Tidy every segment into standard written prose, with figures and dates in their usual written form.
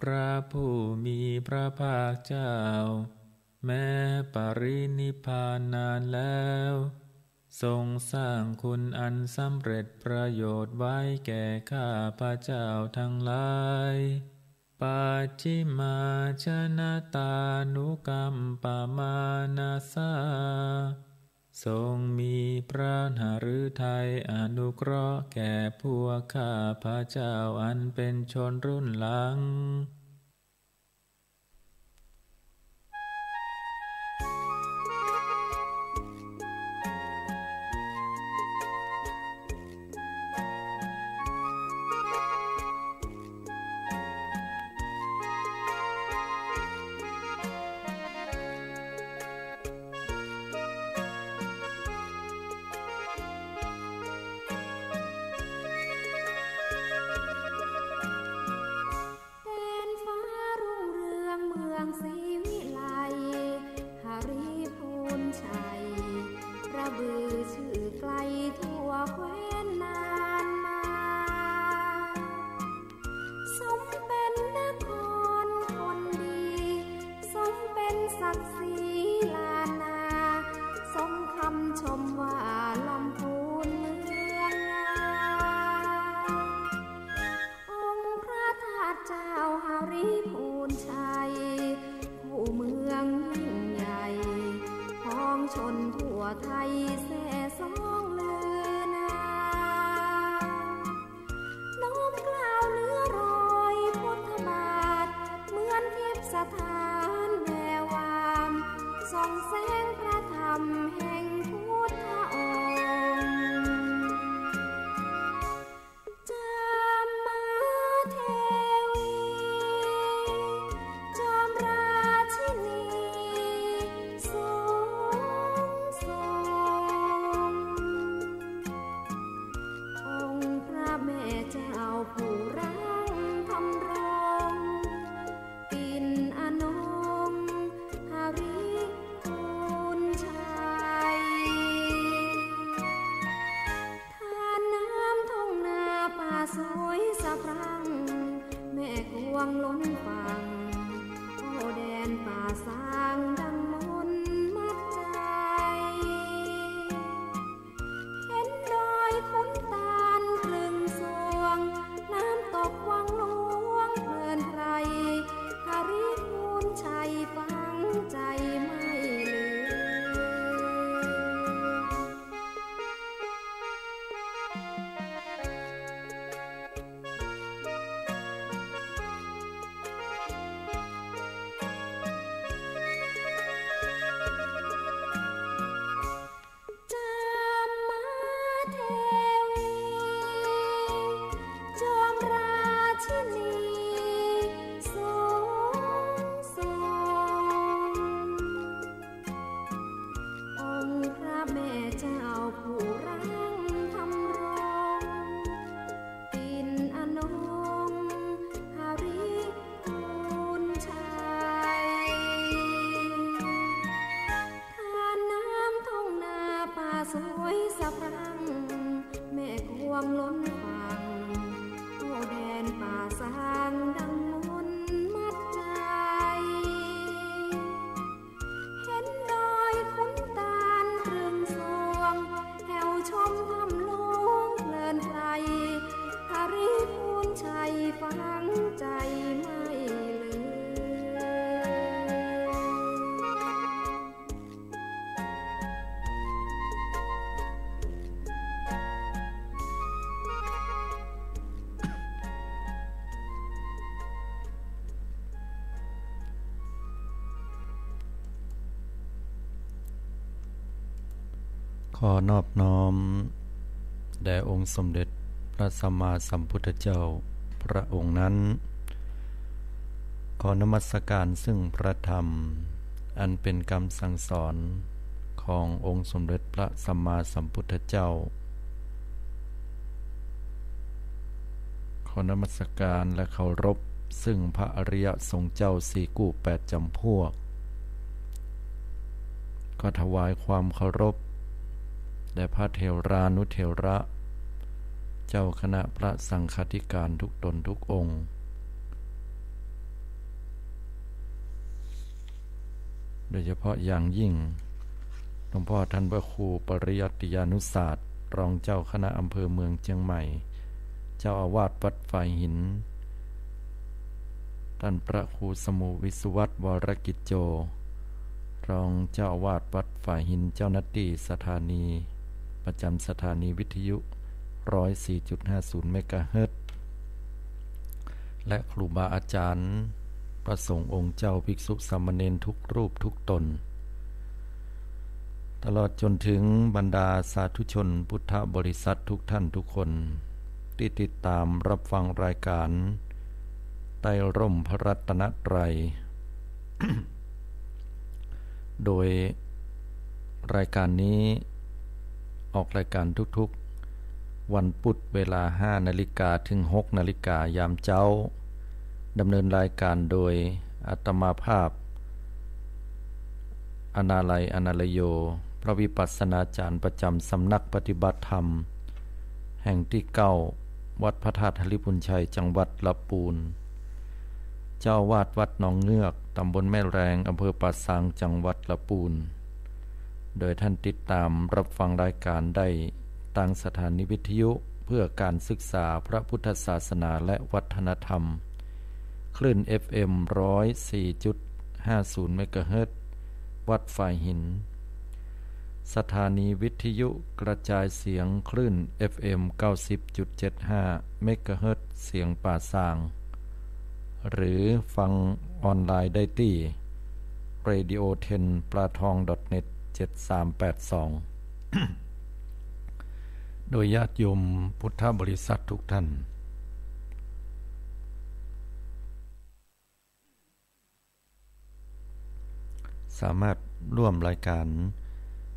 พระผู้มีพระภาคเจ้าแม้ปรินิพพานนานแล้วทรงสร้างคุณอันสำเร็จประโยชน์ไว้แก่ข้าพระเจ้าทั้งหลายปัจฉิมาชนะตานุกรรมปมานาสาทรงมีพระหฤทัยอนุเคราะห์แก่พวกข้าพระเจ้าอันเป็นชนรุ่นหลังศรีวิไลหฤพูนชัยพระบือชื่อไกลทั่วแคว้นนานมาสมเป็นนครคนดีสมเป็นศักดิ์ศรีลานาสมคำชมว่าลำพูนเมืองงามองค์พระธาตุเจ้าหฤพูนชัยเมืองยิ่งใหญ่พ้องชนทั่วไทยแส่สองลือนามน้อมกล่าวเนื้อรอยพุทธบาทเหมือนทิพย์สถานแวววามส่องแสงพระธรรมแห่งพุทธองค์จามมาเทวีจอมราชินีสูงส่งองค์พระแม่เจ้าผู้รังธรรมรงปิ่นอนงหฤพูนชัยทานน้ำทุ่งนาป่าสวยสะพรั่งแม่กวงล้นฝั่งโอ้แดนป่าสางดังมนมัดใจเห็นดอยขุนตาลคลึงสวงน้ำตกวังหลวงเพลินไพรหฤพูนชัยฟังใจไม่ลืจามมาเทวีจอมราชินีสูงส่งองค์พระแม่เจ้าผู้รังธรรมรงปิ่นอนงหฤพูนชัยทานน้ำทุ่งนาป่าสวยสะพรั่งแม่กวงล้นฝั่งโอ้แดนป่าสางดังมนมัดใจเห็นดอยขุนตาลครึงสวงแถวชมทำหลวงเพลินไพรหฤพูนชัยฟังใจไม่ลืม ขอนอบน้อมแด่องค์สมเด็จพระสัมมาสัมพุทธเจ้าพระองค์นั้นขอนมัสการซึ่งพระธรรมอันเป็นคำสั่งสอนขององค์สมเด็จพระสัมมาสัมพุทธเจ้าขอนมัสการและเคารพซึ่งพระอริยสงฆ์เจ้าสี่กู้แปดจำพวกก็ถวายความเคารพแด่พระเถรานุเถระเจ้าคณะพระสังฆาธิการทุกตนทุกองค์ ยเฉพาะอย่างยิ่งหลวงพ่อท่านพระครูปริยัติยานุศาสตร์รองเจ้าคณะอำเภอเมืองเชียงใหม่เจ้าอาวาสวัดฝ่ายหินท่านพระครูสมุวิสุวัตวรกิจโจรองเจ้าอาวาสวัดฝ่ายหินเจ้าหน้าที่สถานีประจำสถานีวิทยุ 104.50 เมกะเฮิรตซ์และครูบาอาจารย์พระสงฆ์องค์เจ้าภิกษุสามเณรทุกรูปทุกตนตลอดจนถึงบรรดาสาธุชนพุทธบริษัททุกท่านทุกคนที่ติดตามรับฟังรายการใต้ร่มพระรัตนตรัย โดยรายการนี้ออกรายการทุกๆวันพุธเวลา 5 นาฬิกาถึง 6 นาฬิกายามเช้าดำเนินรายการโดยอาตมาภาพอนาลัยอนาลโยพระวิปัสสนาจารย์ประจำสำนักปฏิบัติธรรมแห่งที่9วัดพระธาตุหฤบุญชัยจังหวัดลำพูนเจ้าวาดวัดหนองเงือกตำบลแม่แรงอำเภอป่าซางจังหวัดลำพูนโดยท่านติดตามรับฟังรายการได้ทางสถานีวิทยุเพื่อการศึกษาพระพุทธศาสนาและวัฒนธรรมคลื่น FM 104.50 เมกะเฮิรตซ์วัดฝ่ายหินสถานีวิทยุกระจายเสียงคลื่น FM 90.75 เมกะเฮิรตซ์เสียงป่าซางหรือฟังออนไลน์ได้ที่ radio 10 platong.net 7382 โดยญาติโยมพุทธบริษัททุกท่านสามารถร่วมรายการ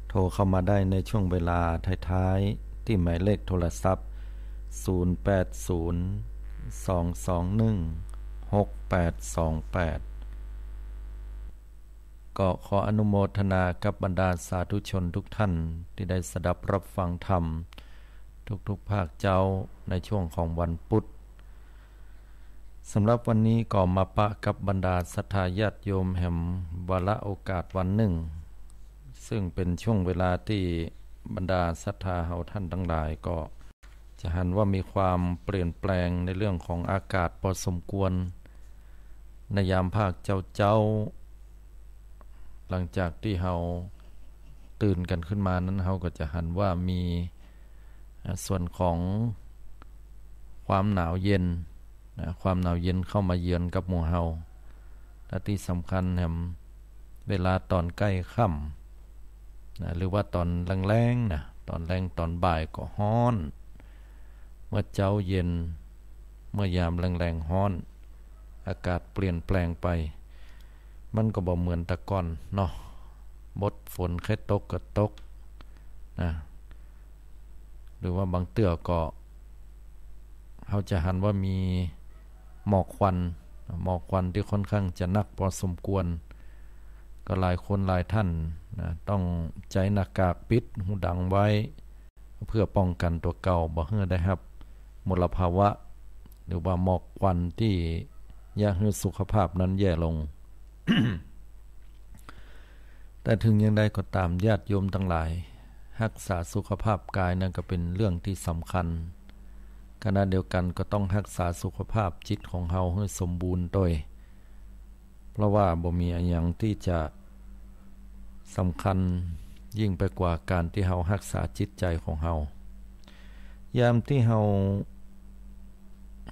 โทรเข้ามาได้ในช่วงเวลาท้ายๆที่หมายเลขโทรศัพท์ 080-221-6828 ก็ขออนุโมทนากับบรรดาสาธุชนทุกท่านที่ได้สดับรับฟังธรรมทุกๆภาคเจ้าในช่วงของวันพุธสำหรับวันนี้ก็มาปะกับบรรดาศรัทธาญาติโยมแห่งวาระโอกาสวันหนึ่งซึ่งเป็นช่วงเวลาที่บรรดาศรัทธาเฮาท่านทั้งหลายก็จะเห็นว่ามีความเปลี่ยนแปลงในเรื่องของอากาศพอสมควรในยามภาคเจ้าหลังจากที่เฮาตื่นกันขึ้นมานั้นเฮาก็จะเห็นว่ามีส่วนของความหนาวเย็นความหนาวเย็นเข้ามาเยือนกับหมู่เฮาและที่สำคัญแห่งเวลาตอนใกล้ค่ำหรือว่าตอนแรงๆนะตอนแรงตอนบ่ายก็ร้อนเมื่อเช้าเย็นเมื่อยามแรงๆร้อนอากาศเปลี่ยนแปลงไปมันก็บ่เหมือนแต่ก่อนเนาะบดฝนแค่ตกก็ตกนะหรือว่าบางเตื้อก็เฮาจะหันว่ามีหมอกควันที่ค่อนข้างจะหนักพอสมควรก็หลายคนหลายท่านนะต้องใช้หน้ากากปิดหูดังไว้เพื่อป้องกันตัวเก่าบ่ให้ได้รับมลภาวะหรือว่าหมอกควันที่อยากให้สุขภาพนั้นแย่ลง แต่ถึงอย่างใดก็ตามญาติโยมทั้งหลายรักษาสุขภาพกายนั่นก็เป็นเรื่องที่สำคัญขณะเดียวกันก็ต้องรักษาสุขภาพจิตของเฮาให้สมบูรณ์ด้วยเพราะว่าบ่มีอะไรอย่างที่จะสำคัญยิ่งไปกว่าการที่เฮารักษาจิตใจของเฮายามที่เฮา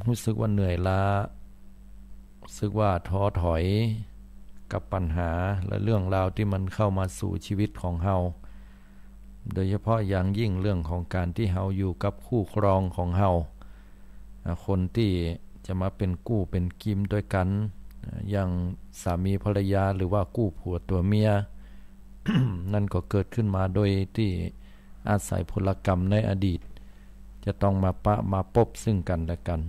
รู้สึกว่าเหนื่อยล้ารู้สึกว่าท้อถอยกับปัญหาและเรื่องราวที่มันเข้ามาสู่ชีวิตของเฮาโดยเฉพาะอย่างยิ่งเรื่องของการที่เฮาอยู่กับคู่ครองของเฮาคนที่จะมาเป็นกู้เป็นกิมด้วยกันอย่างสามีภรรยาหรือว่ากู้ผัวตัวเมีย นั่นก็เกิดขึ้นมาโดยที่อาศัยพลกรรมในอดีตจะต้องมาปะมาพบซึ่งกันและกัน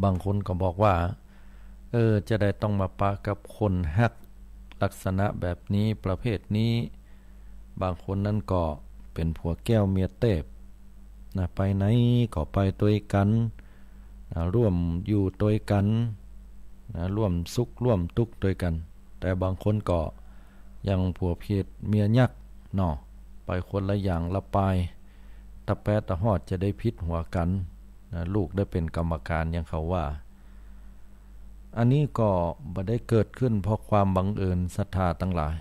บางคนก็บอกว่าจะได้ต้องมาปะกับคนฮักลักษณะแบบนี้ประเภทนี้บางคนนั้นก็เป็นผัวแก้วเมียเต็บนะไปไหนก็ไปด้วยกันร่วมอยู่ด้วยกันร่วมสุขร่วมทุกข์ด้วยกัน แต่บางคนก็ยังผัวเพียเมียยักเนาะไปคนละอย่างละปายตะแปะตะฮอดจะได้พิษหัวกันนะลูกได้เป็นกรรมการอย่างเขาว่าอันนี้ก็บ่ได้เกิดขึ้นเพราะความบังเอิญศรัทธาทั้งหลาย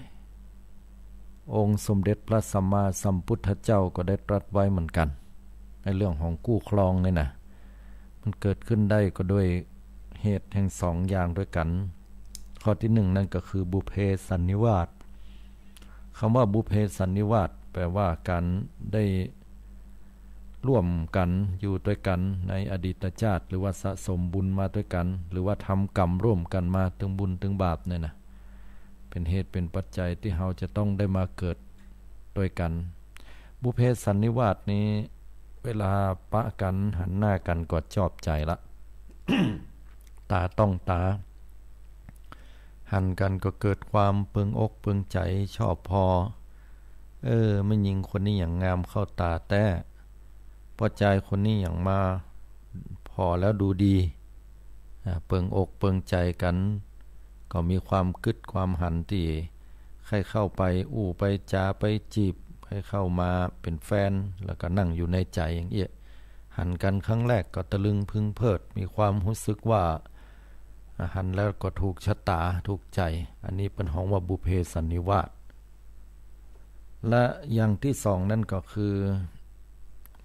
องค์สมเด็จพระสัมมาสัมพุทธเจ้าก็ได้ตรัสไว้เหมือนกันในเรื่องของกู้ครองนี่นะมันเกิดขึ้นได้ก็ด้วยเหตุแห่งสองอย่างด้วยกันข้อที่หนึ่งนั่นก็คือบุพเพสันนิวาสคำว่าบุพเพสันนิวาสแปลว่าการได้ร่วมกันอยู่ด้วยกันในอดีตชาติหรือว่าสะสมบุญมาด้วยกันหรือว่าทำกรรมร่วมกันมาถึงบุญถึงบาปเนี่ยนะเป็นเหตุเป็นปัจจัยที่เราจะต้องได้มาเกิดด้วยกันบุพเพสันนิวาสนี้เวลาปะกันหันหน้ากันก็ชอบใจละ ตาต้องตาหันกันก็เกิดความเปิงอกเปิงใจชอบพอไม่ยิงคนนี้อย่างงามเข้าตาแต่พอใจคนนี้อย่างมาพอแล้วดูดีเปิงอกเปิงใจกันก็มีความกึดความหันที่ใครเข้าไปอู้ไปจาไปจีบให้เข้ามาเป็นแฟนแล้วก็นั่งอยู่ในใจอย่างเงี้ยหันกันครั้งแรกก็ตะลึงพึงเพลิดมีความรู้สึกว่าหันแล้วก็ถูกชะตาถูกใจอันนี้เป็นของว่าบุพเพสันนิวาสและอย่างที่สองนั่นก็คือ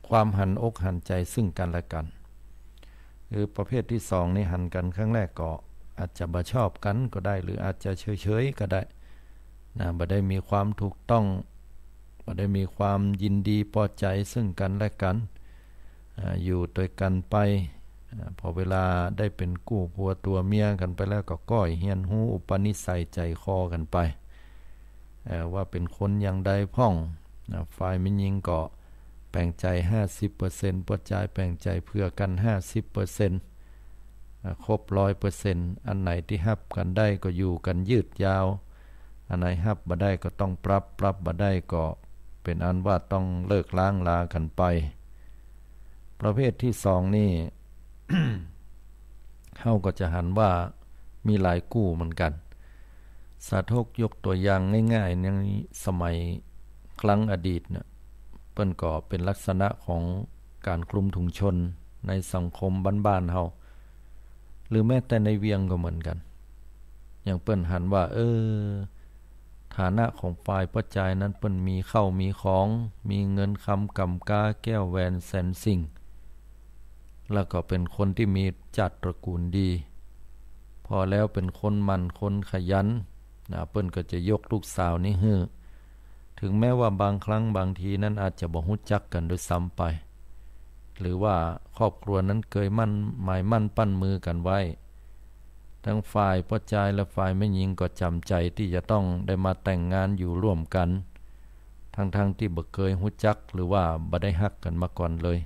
ความหันอกหันใจซึ่งกันและกันคือประเภทที่สองนี่หันกันครั้งแรกก็อาจจะบ่ชอบกันก็ได้หรืออาจจะเฉยๆก็ได้นะบ่ได้มีความถูกต้องบ่ได้มีความยินดีพอใจซึ่งกันและกันอยู่ด้วยกันไปพอเวลาได้เป็นกู้ผัวตัวเมียกันไปแล้วก็ก้อยเฮียนหูอุปนิสัยใจคอกันไปว่าเป็นคนอย่างใดพ่องฝ่ายมิยิงก็แบ่งใจ 50% ปัจจัยแบ่งใจเพื่อกัน 50% ครบ 100% อันไหนที่ฮับกันได้ก็อยู่กันยืดยาวอันไหนฮับบ่ได้ก็ต้องปรับบ่ได้ก็เป็นอันว่าต้องเลิกล้างลากันไปประเภทที่สองนี่ เฮาก็จะหันว่ามีหลายกู้เหมือนกันสาธกยกตัวอย่างง่ายๆในสมัยครั้งอดีตเนี่ยเปิ้นก็เป็นลักษณะของการคลุมถุงชนในสังคมบ้านๆเฮาหรือแม้แต่ในเวียงก็เหมือนกันอย่างเปิ้นหันว่าฐานะของฝ่ายปัจจัยนั้นเปิ้นมีเข้ามีของมีเงินคำกำกาแก้วแหวนแสนสิ่งแล้วก็เป็นคนที่มีจัดตระกูลดีพอแล้วเป็นคนมั่นคนขยันเปิ้นก็จะยกลูกสาวนี้ให้ถึงแม้ว่าบางครั้งบางทีนั้นอาจจะบ่รู้จักกันด้วยซ้ำไปหรือว่าครอบครัวนั้นเคยหมายมั่นปั้นมือกันไว้ทั้งฝ่ายพ่อชายและฝ่ายแม่หญิงก็จำใจที่จะต้องได้มาแต่งงานอยู่ร่วมกันทั้งที่บ่เคยรู้จักหรือว่าบ่ได้ฮักกันมาก่อนเลย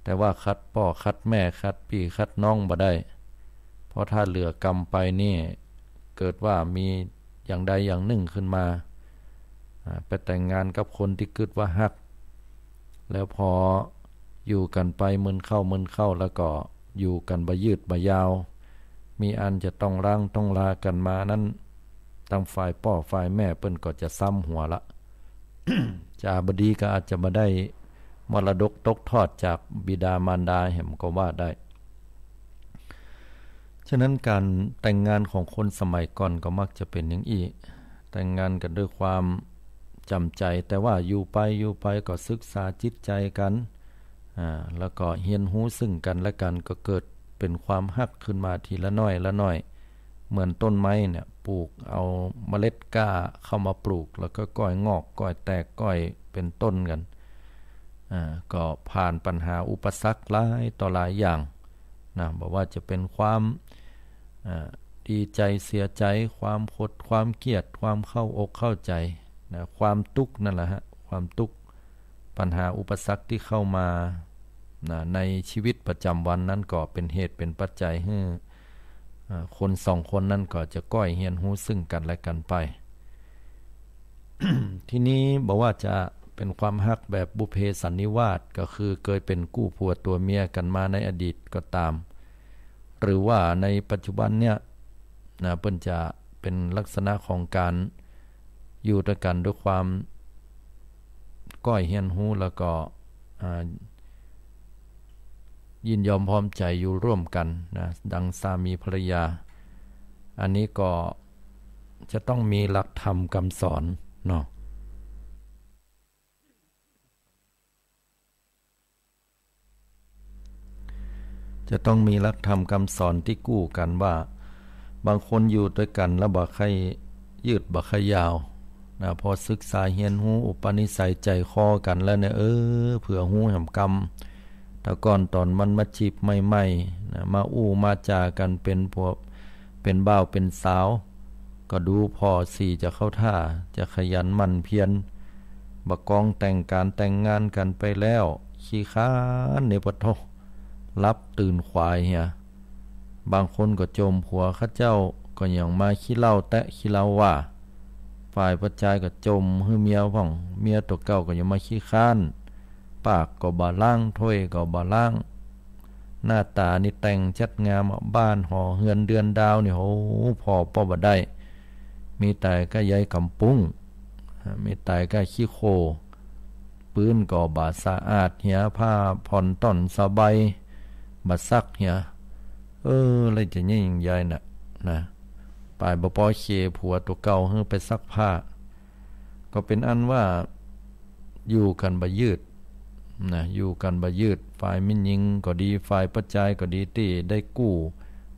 แต่ว่าคัดพ่อคัดแม่คัดพี่คัดน้องบ่ได้เพราะถ้าเหลือกรรมไปนี่เกิดว่ามีอย่างใดอย่างหนึ่งขึ้นมาไปแต่งงานกับคนที่คิดว่าฮักแล้วพออยู่กันไปมึนเข้าแล้วก็อยู่กันบ่ยืดบ่ยาวมีอันจะต้องร่างต้องลากันมานั้นทั้งฝ่ายพ่อฝ่ายแม่เปิ้นก็จะซ้ำหัวละ จาบดีก็อาจจะมาได้มรดกตกทอดจากบิดามารดาแห่งก็ว่าได้ฉะนั้นการแต่งงานของคนสมัยก่อนก็มักจะเป็นอย่างนี้แต่งงานกันด้วยความจำใจแต่ว่าอยู่ไปก็ศึกษาจิตใจกันแล้วก็เรียนรู้ซึ่งกันและกันก็เกิดเป็นความฮักขึ้นมาทีละน้อยเหมือนต้นไม้เนี่ยปลูกเอาเมล็ดกล้าเข้ามาปลูกแล้วก็ก้อยงอกก้อยแตกก้อยเป็นต้นกันก็ผ่านปัญหาอุปสรรคหลายต่อหลายอย่างนะบอกว่าจะเป็นความดีใจเสียใจความโกรธความเกลียดความเข้าอกเข้าใจนะความทุกข์นั่นแหละฮะความทุกข์ปัญหาอุปสรรคที่เข้ามานะในชีวิตประจำวันนั้นก็เป็นเหตุเป็นปัจจัยให้คนสองคนนั้นก็จะก้อยเฮียนหูซึ่งกันและกันไป ที่นี้บอกว่าจะเป็นความฮักแบบบุพเพสันนิวาสก็คือเคยเป็นกู้ผัวตัวเมียกันมาในอดีตก็ตามหรือว่าในปัจจุบันเนี่ยนะเพิ่นจะ เป็นลักษณะของการอยู่ด้วยกันด้วยความก้อยเฮียนหูแล้วก็ยินยอมพร้อมใจอยู่ร่วมกันนะดังสามีภรรยาอันนี้ก็จะต้องมีหลักธรรมคำสอนเนาะจะต้องมีหลักธรรมคำสอนที่กู้กันว่าบางคนอยู่ด้วยกันแล้วบ่ใครยืดบ่ใครยาวนะพอศึกษาเรียนรู้อุปนิสัยใจคอกันแล้วเนี่ยเผื่อฮู้แห่งกรรมแต่ก่อนตอนมันมาจีบใหม่ๆนะมาอู้มาจากันเป็นพวกเป็นบ่าวเป็นสาวก็ดูพอสี่จะเข้าท่าจะขยันหมั่นเพียรบักกองแต่งการแต่งงานกันไปแล้วขี้ค้านในปะโทรับตื่นควายเฮียบางคนก็จมผัวข้าเจ้าก็ยังมาขี้เหล้าแตะขี้เหล้าว่าฝ่ายประจายก็จมให้เมียพ่องเมียตัวเก่าก็ยังมาขี้ค้านปากก็บ่ล้างถ้วยก็บ่ล้างหน้าตานี่แต่งจัดงามบ้านหอเฮือนเดือนดาวนี่โหพอป้อบ่ได้มีแต่ก็ใยกำปุ้งมีแต่ก็ขี้โคปืนก็บ่สะอาดเหียผ้าผ่อนต้นสบายบ่ซักเหียอะไรจะยิ่งใหญ่นะปลายบ่ปอเคผัวตัวเก่าให้ไปซักผ้าก็เป็นอันว่าอยู่กันบ่ยืดนะอยู่กันบ่ยืดฝ่ายมิ่นยิงก็ดีฝ่ายปัจจัยก็ดีที่ได้กู้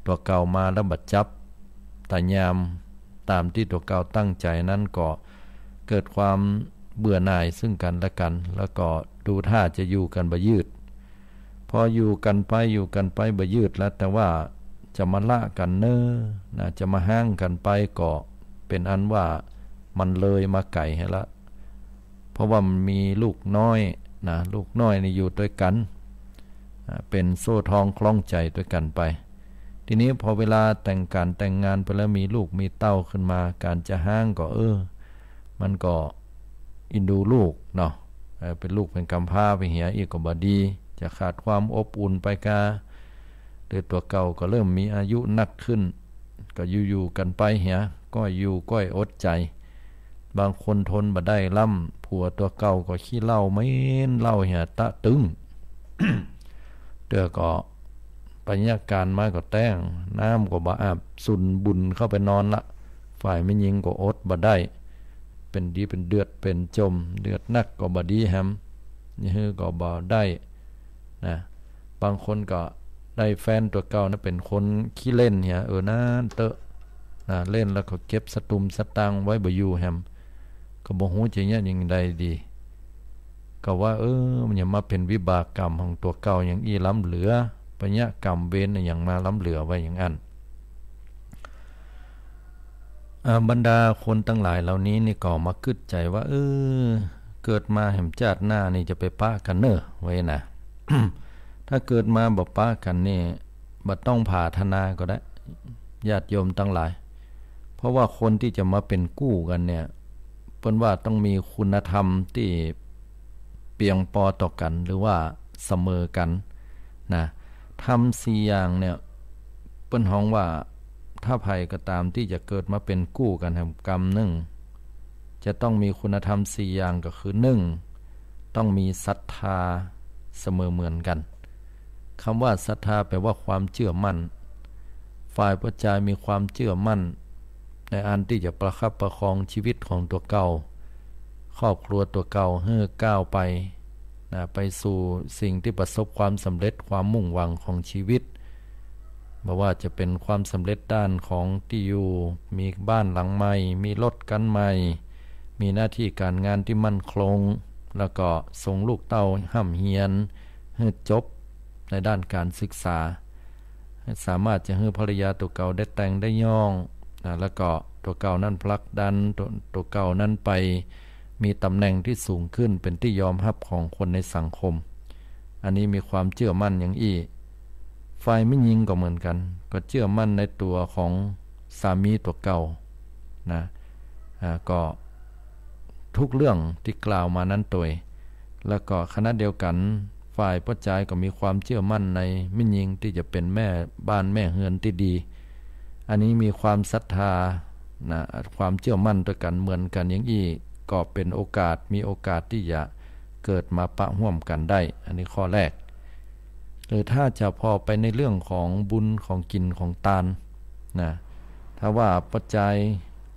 ตัวเก่ามาแล้วบัดจับแต่ยามตามที่ตัวเก่าตั้งใจนั้นก็เกิดความเบื่อหน่ายซึ่งกันและกันแล้วก็ดูท่าจะอยู่กันบ่ยืดพออยู่กันไปบ่ยืดแล้วแต่ว่าจะมาละกันนะจะมาห้างกันไปก็เป็นอันว่ามันเลยมาไก่ให้ละเพราะว่ามันมีลูกน้อยนะลูกน้อยนี่อยู่ด้วยกันเป็นโซ่ทองคล้องใจด้วยกันไปทีนี้พอเวลาแต่งงานไปแล้วมีลูกมีเต้าขึ้นมาการจะห้างก็มันก็อินดูลูกเนาะเป็นลูกเป็นกำพร้าไปเหียอีกก็บ่ดีจะขาดความอบอุ่นไปกาโดยตัวเก่าก็เริ่มมีอายุนักขึ้นก็อยู่กันไปเหียก็อยู่ก้อยอดใจบางคนทนบ่ได้ล่ำผัวตัวเก่าก็ขี้เหล้าไม่เหล้าเหียตะตึง เดือก็ปัญญาการมาก็แต่งน้ำก็บ่อาบสุนบุญเข้าไปนอนละฝ่ายไม่ยิงก็อดบ่ได้เป็นดีเป็นเดือดเป็นจมเดือดนักก็บ่ดีแฮมนี่คือก็บ่ได้นะบางคนก็ได้แฟนตัวเก่านะเป็นคนขี้เล่นเหียนะเตอะนะเล่นแล้วก็เก็บสตุมสตังไว้บ่อยู่แฮมก็บ่ฮู้จะเนี่ยยังได้ดีก็ว่ามันอย่ามาเป็นวิบากกรรมของตัวเก่าอย่างอีล้ำเหลือปัญญากรรมเว้นอย่างมาล้ำเหลือไว้อย่างนั้นบรรดาคนทั้งหลายเหล่านี้นี่ก็มาคิดใจว่าเกิดมาแห่งชาติหน้านี่จะไปปะกันเนอะไว้นะ ถ้าเกิดมาบ่ปะกันนี่บ่ต้องผ่าธนาก็ได้ญาติโยมทั้งหลายเพราะว่าคนที่จะมาเป็นกู้กันเนี่ยเพิ่นว่าต้องมีคุณธรรมที่เพียงพอต่อกันหรือว่าเสมอกันนะทำ4อย่างเนี่ยเปิ้นฮ้องว่าถ้าไผก็ตามที่จะเกิดมาเป็นกู้กันแห่งกรรมหนึ่งจะต้องมีคุณธรรม4อย่างก็คือ1ต้องมีศรัทธาเสมอเหมือนกันคำว่าศรัทธาแปลว่าความเชื่อมั่นฝ่ายปัจจัยมีความเชื่อมั่นในอันที่จะประคับประคองชีวิตของตัวเก่าครอบครัวตัวเก่าให้ก้าวไปไปสู่สิ่งที่ประสบความสำเร็จความมุ่งหวังของชีวิตบ่ว่าจะเป็นความสำเร็จด้านของที่อยู่มีบ้านหลังใหม่มีรถกันใหม่มีหน้าที่การงานที่มั่นคงแล้วก็ส่งลูกเต้าห้ำเฮียนให้จบในด้านการศึกษาสามารถจะให้ภรรยาตัวเก่าได้แต่งได้ย่องแล้วก็ตัวเก่านั้นผลักดันตัวเก่านั้นไปมีตำแหน่งที่สูงขึ้นเป็นที่ยอมรับของคนในสังคมอันนี้มีความเชื่อมั่นอย่างฝ่ายไม่ยิงก็เหมือนกันก็เชื่อมั่นในตัวของสามีตัวเก่านะก็ทุกเรื่องที่กล่าวมานั้นตัวแล้วก็ขณะเดียวกันฝ่ายปัจจัยก็มีความเชื่อมั่นในไม่ยิงที่จะเป็นแม่บ้านแม่เฮือนที่ดีอันนี้มีความศรัทธา นะความเชื่อมั่นด้วยกันเหมือนกันอย่างนี้ก็เป็นโอกาสมีโอกาสที่จะเกิดมาปะห่วมกันได้อันนี้ข้อแรกหรือถ้าจะพอไปในเรื่องของบุญของกินของทานนะถ้าว่าปัจจัย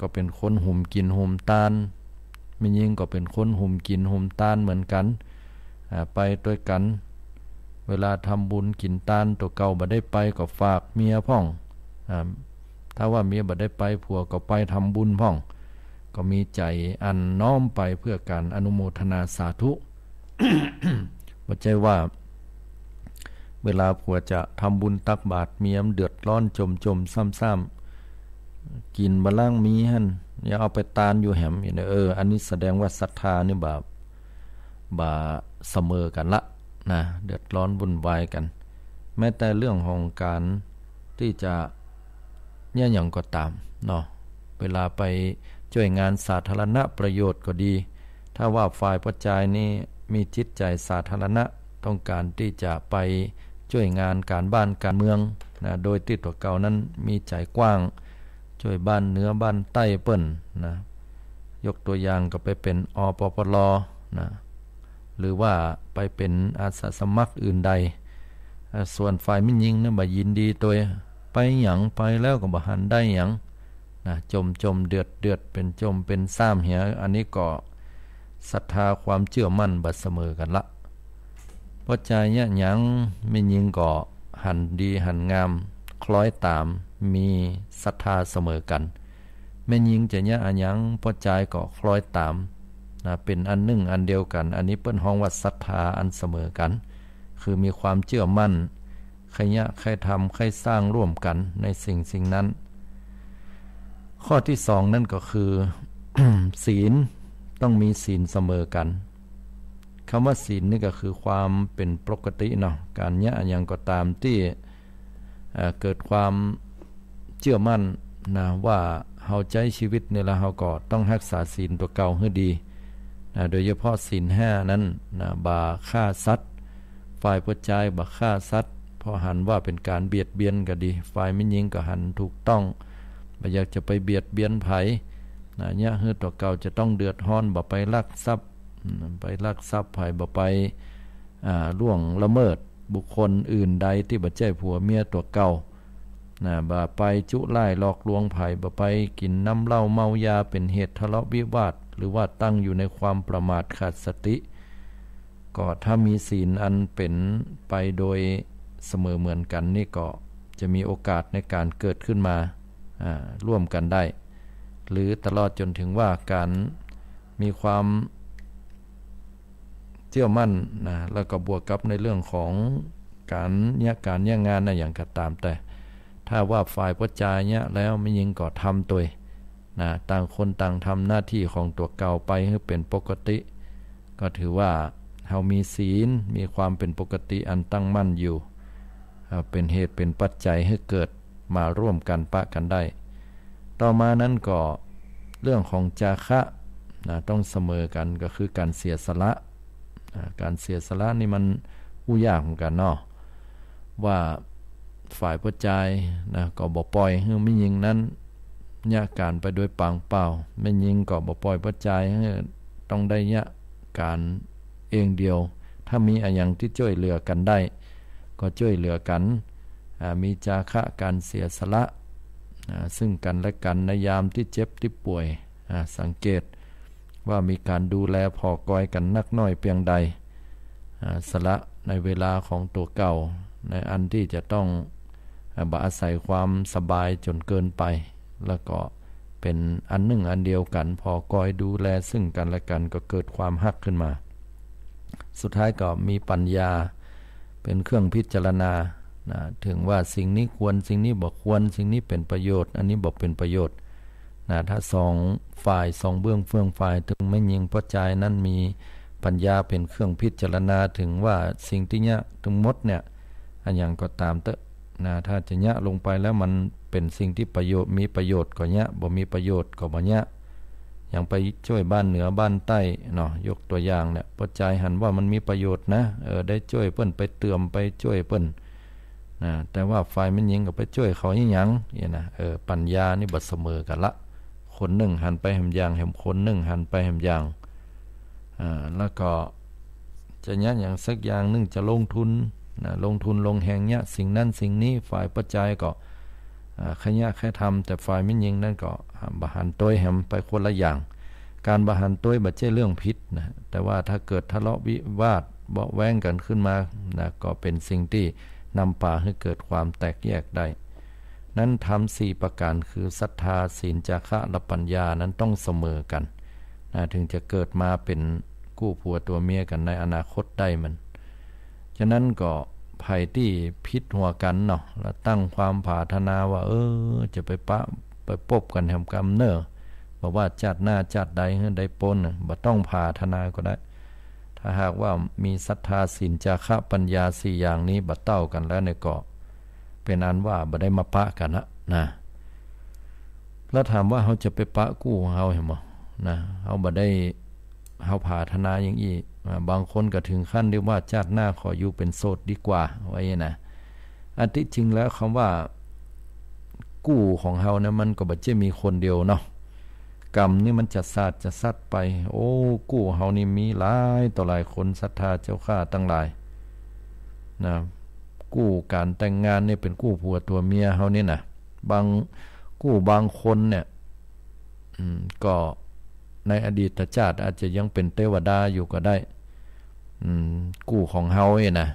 ก็เป็นคนหุ่มกินหุ่มทานแม่หญิงก็เป็นคนหุ่มกินหุ่มทานเหมือนกันไปด้วยกันเวลาทำบุญกินทานตัวเก่าบ่ได้ไปก็ฝากเมียพ่องถ้าว่าเมียบ่ได้ไปผัวก็ไปทำบุญพ่องก็มีใจอันน้อมไปเพื่อการอนุโมทนาสาธุ บ่ใช่ว่าเวลาผัวจะทำบุญตักบาตรเมียมเดือดร้อนจมซ้ำๆกินบะล่างมีหั่นอย่าเอาไปตานอยู่แหมอย่างนี้อันนี้แสดงว่าศรัทธานี่บ่เสมอกันละนะเดือดร้อนวุ่นวายกันแม้แต่เรื่องของการที่จะเนี่ยอย่างก็ตามเนาะเวลาไปช่วยงานสาธารณประโยชน์ก็ดีถ้าว่าฝ่ายปัจจัยนี้มีจิตใจสาธารณะต้องการที่จะไปช่วยงานการบ้านการเมืองนะโดยที่ตัวเก่านั้นมีใจกว้างช่วยบ้านเหนือบ้านใต้เปิ้นนะยกตัวอย่างก็ไปเป็นอปปลนะหรือว่าไปเป็นอาสาสมัครอื่นใดส่วนฝ่ายมิยิงนั้นบ่ยินดีตัวไปหยังไปแล้วก็บ่หันได้หยังนะจมเดือดเป็นจมเป็นซ้ำเหียอันนี้ก็ศรัทธาความเชื่อมั่นบ่เสมอกันละเพราะใจเนี่ยหยังมิยิงก็หันดีหันงามคล้อยตามมีศรัทธาเสมอกันแม่ยิงจะเนี่ยอันหยังเพราะใจก็คล้อยตามนะเป็นอันหนึ่งอันเดียวกันอันนี้เปิ้นฮ้องว่าศรัทธาอันเสมอกันคือมีความเชื่อมั่นใครเนี่ยใครทำใครสร้างร่วมกันในสิ่งนั้นข้อที่สองนั่นก็คือ ศีลต้องมีศีลเสมอกันคำว่าศีลนี่ก็คือความเป็นปกติเนาะการเนี่ยอย่างก็ตามที่เกิดความเชื่อมั่นนะว่าเฮาใช้ชีวิตนี่ละเฮาก็ต้องรักษาศีลตัวเก่าให้ดีนะโดยเฉพาะศีล5นั้นนะบ่ฆ่าสัตว์ฝ่ายปัจจัยบ่ฆ่าสัตว์พอหันว่าเป็นการเบียดเบียนก็ดีฝ่ายมิยิงก็หันถูกต้องบ่อยากจะไปเบียดเบียนไผนะเนี่ยคือตัวเก่าจะต้องเดือดร้อนบ่ไปลักทรัพย์ไผบ่ไปล่วงละเมิดบุคคลอื่นใดที่บ่ใช่ผัวเมียตัวเก่านะบ่ไปจุไล่หลอกลวงไผบ่ไปกินน้ำเหล้าเมายาเป็นเหตุทะเลาะวิวาทหรือว่าตั้งอยู่ในความประมาทขาดสติก็ถ้ามีศีลอันเป็นไปโดยเสมอเหมือนกันนี่ก็จะมีโอกาสในการเกิดขึ้นมาร่วมกันได้หรือตลอดจนถึงว่าการมีความเชื่อมั่นนะแล้วก็บวกกับในเรื่องของการเนี่ยงานนะอย่างก็ตามแต่ถ้าว่าฝ่ายปัจจัยเนี่ยแล้วไม่ยิงก็ทำตัวนะต่างคนต่างทำหน้าที่ของตัวเก่าไปให้เป็นปกติก็ถือว่าเฮามีศีลมีความเป็นปกติอันตั้งมั่นอยู่เป็นเหตุเป็นปัจจัยให้เกิดมาร่วมกันปะกันได้ต่อมานั้นก็เรื่องของจาคะนะต้องเสมอกันก็คือการเสียสละการเสียสละนี่มันยากเหมือนกันเนาะว่าฝ่ายปัจจัยนะก็บ่ปล่อยให้ไม่ยิงนั้นเนี่ยการไปโดยปางเปล่าไม่ยิงก็บ่ปล่อยปัจจัยให้ต้องได้เนี่ยการเองเดียวถ้ามีอะไรอย่างที่ช่วยเหลือกันได้ก็ช่วยเหลือกันมีจาคะการเสียสละซึ่งกันและกันในยามที่เจ็บที่ป่วยสังเกตว่ามีการดูแลพอกอยกันนักน้อยเพียงใดสละในเวลาของตัวเก่าในอันที่จะต้องบ่อาศัยความสบายจนเกินไปแล้วก็เป็นอันหนึ่งอันเดียวกันพอกอยดูแลซึ่งกันและกันก็เกิดความฮักขึ้นมาสุดท้ายก็มีปัญญาเป็นเครื่องพิจารณาถึงว่าสิ่งนี้ควรสิ่งนี้บ่ควรสิ่งนี้เป็นประโยชน์อันนี้บ่เป็นประโยชน์ถ้าสองฝ่ายสองเบื้องเฟื่องฝ่ายถึงไม่ยิงพอใจนั้นมีปัญญาเป็นเครื่องพิจารณาถึงว่าสิ่งที่เนี่ยทั้งหมดเนี่ยอันอย่างก็ตามเถอะถ้าจะเนี่ยลงไปแล้วมันเป็นสิ่งที่ประโยชน์มีประโยชน์ก็เนี่ยบ่มีประโยชน์ก็บ่เนี่ยอย่างไปช่วยบ้านเหนือบ้านใต้เนาะยกตัวอย่างเนี่ยพอใจหันว่ามันมีประโยชน์นะได้ช่วยเปิ้นไปเติมไปช่วยเปิ้นแต่ว่าฝ่ายมันยิงก็ไปช่วยเขาหยังเนี่ยนะปัญญานี่บ่เสมอกันละ คนหนึ่งหันไปแหมอย่างแหมคนหนึ่งหันไปแหมอย่างแล้วก็จะเนี่ยอย่างสักอย่างนึงจะลงทุนลงทุนลงแหงเนี่ยสิ่งนั้นสิ่งนี้ฝ่ายปัจจัยก็ขยะแค่ทำแต่ฝ่ายมิยิงนั่นก็บหันต้วยแหมไปคนละอย่างการบหันต้วยบัดเจ้เรื่องพิษนะแต่ว่าถ้าเกิดทะเลาะวิวาทเบาแว้งกันขึ้นมานะก็เป็นสิ่งที่นำพาให้เกิดความแตกแยกได้นั้นทำ4ประการคือศรัทธาศีลจาคะและปัญญานั้นต้องเสมอกันนะถึงจะเกิดมาเป็นคู่ผัวตัวเมียกันในอนาคตได้มันฉะนั้นก็ภัยที่พิษหัวกันเนาะแล้วตั้งความปรารถนาว่าจะไปปบกันแห่งกรรมเนอบอกว่าจัดหน้าจัดใดให้ได้ปนบ่ต้องปรารถนาก็ได้ถ้าหากว่ามีศรัทธาศีลจาคะปัญญา4อย่างนี้บ่เต้ากันแล้วเนี่ยก็เป็นอันว่าบ่ได้มาปะกันนะแล้วถามว่าเขาจะไปปะกู้ของเขาเห็นบ่นะเขาบ่ได้เขาปรารถนาอย่างอีบางคนก็ถึงขั้นที่ว่าชาติหน้าขออยู่เป็นโสดดีกว่าไว้นะอันที่จริงแล้วคำว่ากู้ของเฮานะมันก็บ่ใช่มีคนเดียวเนาะกรรมนี่มันจะสัตว์ไปกู้เฮานี่มีหลายต่อหลายคนศรัทธาเจ้าข้าตั้งหลายนะกู้การแต่งงานนี่เป็นกู้ผัวตัวเมียเฮานี่นะบางคนเนี่ยก็ในอดีตชาติอาจจะยังเป็นเทวดาอยู่ก็ได้กู้ของเฮานะ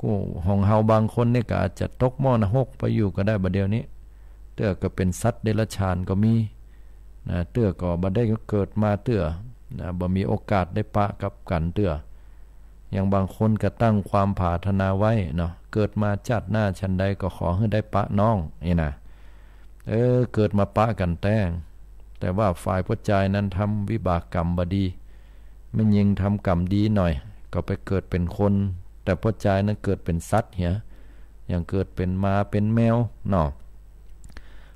กู้ของเฮาบางคนนี่ก็อาจจะตกหม้อนรกไปอยู่ก็ได้บัดเดี๋ยวนี้เตื้อก็เป็นสัตว์เดรัจฉานก็มีนะเตื้อก็บ่ได้เกิดมาเตื้อนะบ่มีโอกาสได้ปะกับกันเตื้ออย่างบางคนก็ตั้งความปรารถนาไว้เนาะเกิดมาชาติหน้าชั้นใดก็ขอให้ได้ปะน้องนี่นะเกิดมาปะกันแต่ว่าฝ่ายปัจจัยนั้นทำวิบากกรรมบดีไม่ยิงทำกรรมดีหน่อยก็ไปเกิดเป็นคนแต่ปัจจัยนั้นเกิดเป็นสัตว์เหี้ยอย่างเกิดเป็นม้าเป็นแมวเนาะ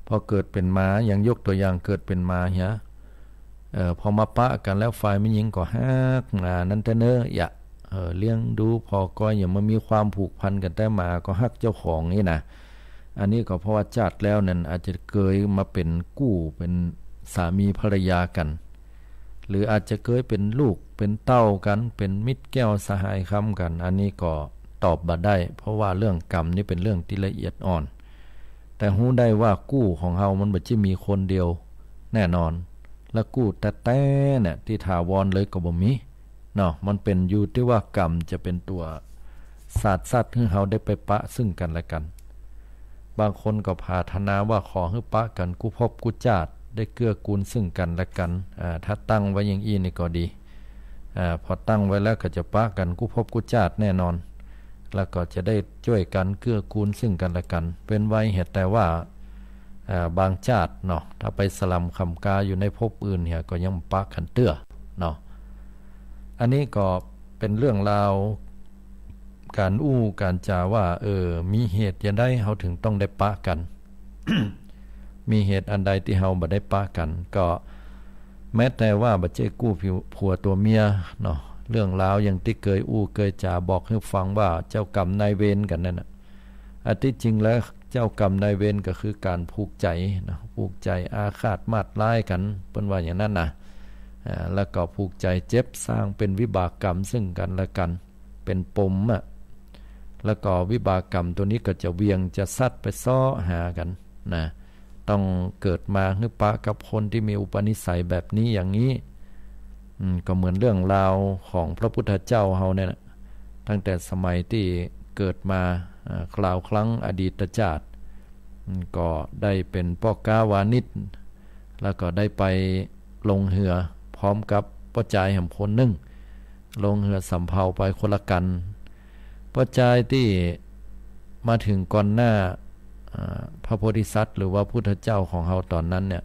พอเกิดเป็นม้าอย่างยกตัวอย่างเกิดเป็นม้าเหี้ยพอมาปะกันแล้วฝ่ายไม่ยิงก็ฮักนั้นแต่เนออย่าเลี้ยงดูพอก็อย่ามามีความผูกพันกันแต่มาก็ฮักเจ้าของนี่นะอันนี้ก็เพราะว่าชาติแล้วนั้นอาจจะเคยมาเป็นกู้เป็นสามีภรรยากันหรืออาจจะเคยเป็นลูกเป็นเต้ากันเป็นมิตรแก้วสหายคำกันอันนี้ก็ตอบบ่ได้เพราะว่าเรื่องกรรมนี่เป็นเรื่องที่ละเอียดอ่อนแต่ฮู้ได้ว่ากู้ของเฮามันบ่ใช่มีคนเดียวแน่นอนและกู้แต่เนี่ยที่ถาวรเลยก็บ่มีเนาะมันเป็นอยู่ที่ว่ากรรมจะเป็นตัวสัตว์ให้เฮาได้ไปปะซึ่งกันและกันบางคนก็ปรารถนาว่าขอให้ปะกันกู้ภพกู้ชาติได้เกื้อกูลซึ่งกันและกันถ้าตั้งไว้อย่างอี้นี่ก็ดีพอตั้งไว้แล้วก็จะปะกันกู้ภพกู้ชาติแน่นอนแล้วก็จะได้ช่วยกันเกื้อกูลซึ่งกันและกันเป็นไว้เหตุแต่ว่าบางชาติเนาะถ้าไปสลัมคำกาอยู่ในภพอื่นเนี่ยก็ยังปะกันเตื้อเนาะอันนี้ก็เป็นเรื่องราวการการจาว่ามีเหตุอย่างใดเฮาถึงต้องได้ปะกัน มีเหตุอันใดที่เฮาบ่ได้ปะกันก็แม้แต่ว่าบ่ใช่กู้ผัวตัวเมียเนาะเรื่องราวอย่างที่เคยจาบอกให้ฟังว่าเจ้ากรรมนายเวรกันนั่นน่ะอันที่จริงแล้วเจ้ากรรมนายเวรก็คือการผูกใจนะผูกใจอาฆาตมาตร้ายกันเปิ้นว่าอย่างนั้นนะแล้วก็ผูกใจเจ็บสร้างเป็นวิบากกรรมซึ่งกันและกันเป็นปมแล้วก็วิบากกรรมตัวนี้ก็จะเวียงจะซัดไปซ้อหากันนะต้องเกิดมาหรือปะกับคนที่มีอุปนิสัยแบบนี้อย่างนี้ก็เหมือนเรื่องราวของพระพุทธเจ้าเฮาเนี่ยนะตั้งแต่สมัยที่เกิดมาคราวครั้งอดีตชาติก็ได้เป็นพ่อกาวานิชแล้วก็ได้ไปลงเรือพร้อมกับพ่อจายแห่งคนหนึ่งลงเรือสำเภาไปคนละกันพ่อจายที่มาถึงก่อนหน้าพระโพธิสัตว์หรือว่าพุทธเจ้าของเฮาตอนนั้นเนี่ย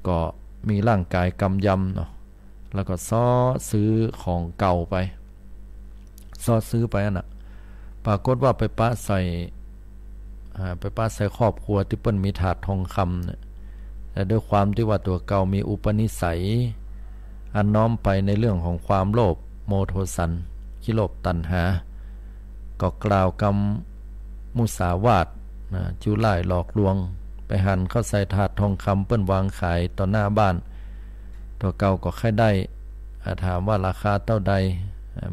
ก็มีร่างกายกำยำเนาะแล้วก็ซ้อซื้อของเก่าไปซ้อซื้อไปน่ะปรากฏว่าไปปะใส่ครอบครัวที่เปิ้นมีถาดทองคำเนี่ยแต่ด้วยความที่ว่าตัวเก่ามีอุปนิสัยอันน้อมไปในเรื่องของความโลภโมโทสันคิโลภตัณหาก็กล่าวกรรมมุสาวาทจุล่ายหลอกลวงไป หั่นเข้าใส่ถาดทองคำเปิ้นวางขายต่อหน้าบ้านตัวเก่าก็ค่อยได้ถามว่าราคาเท่าใด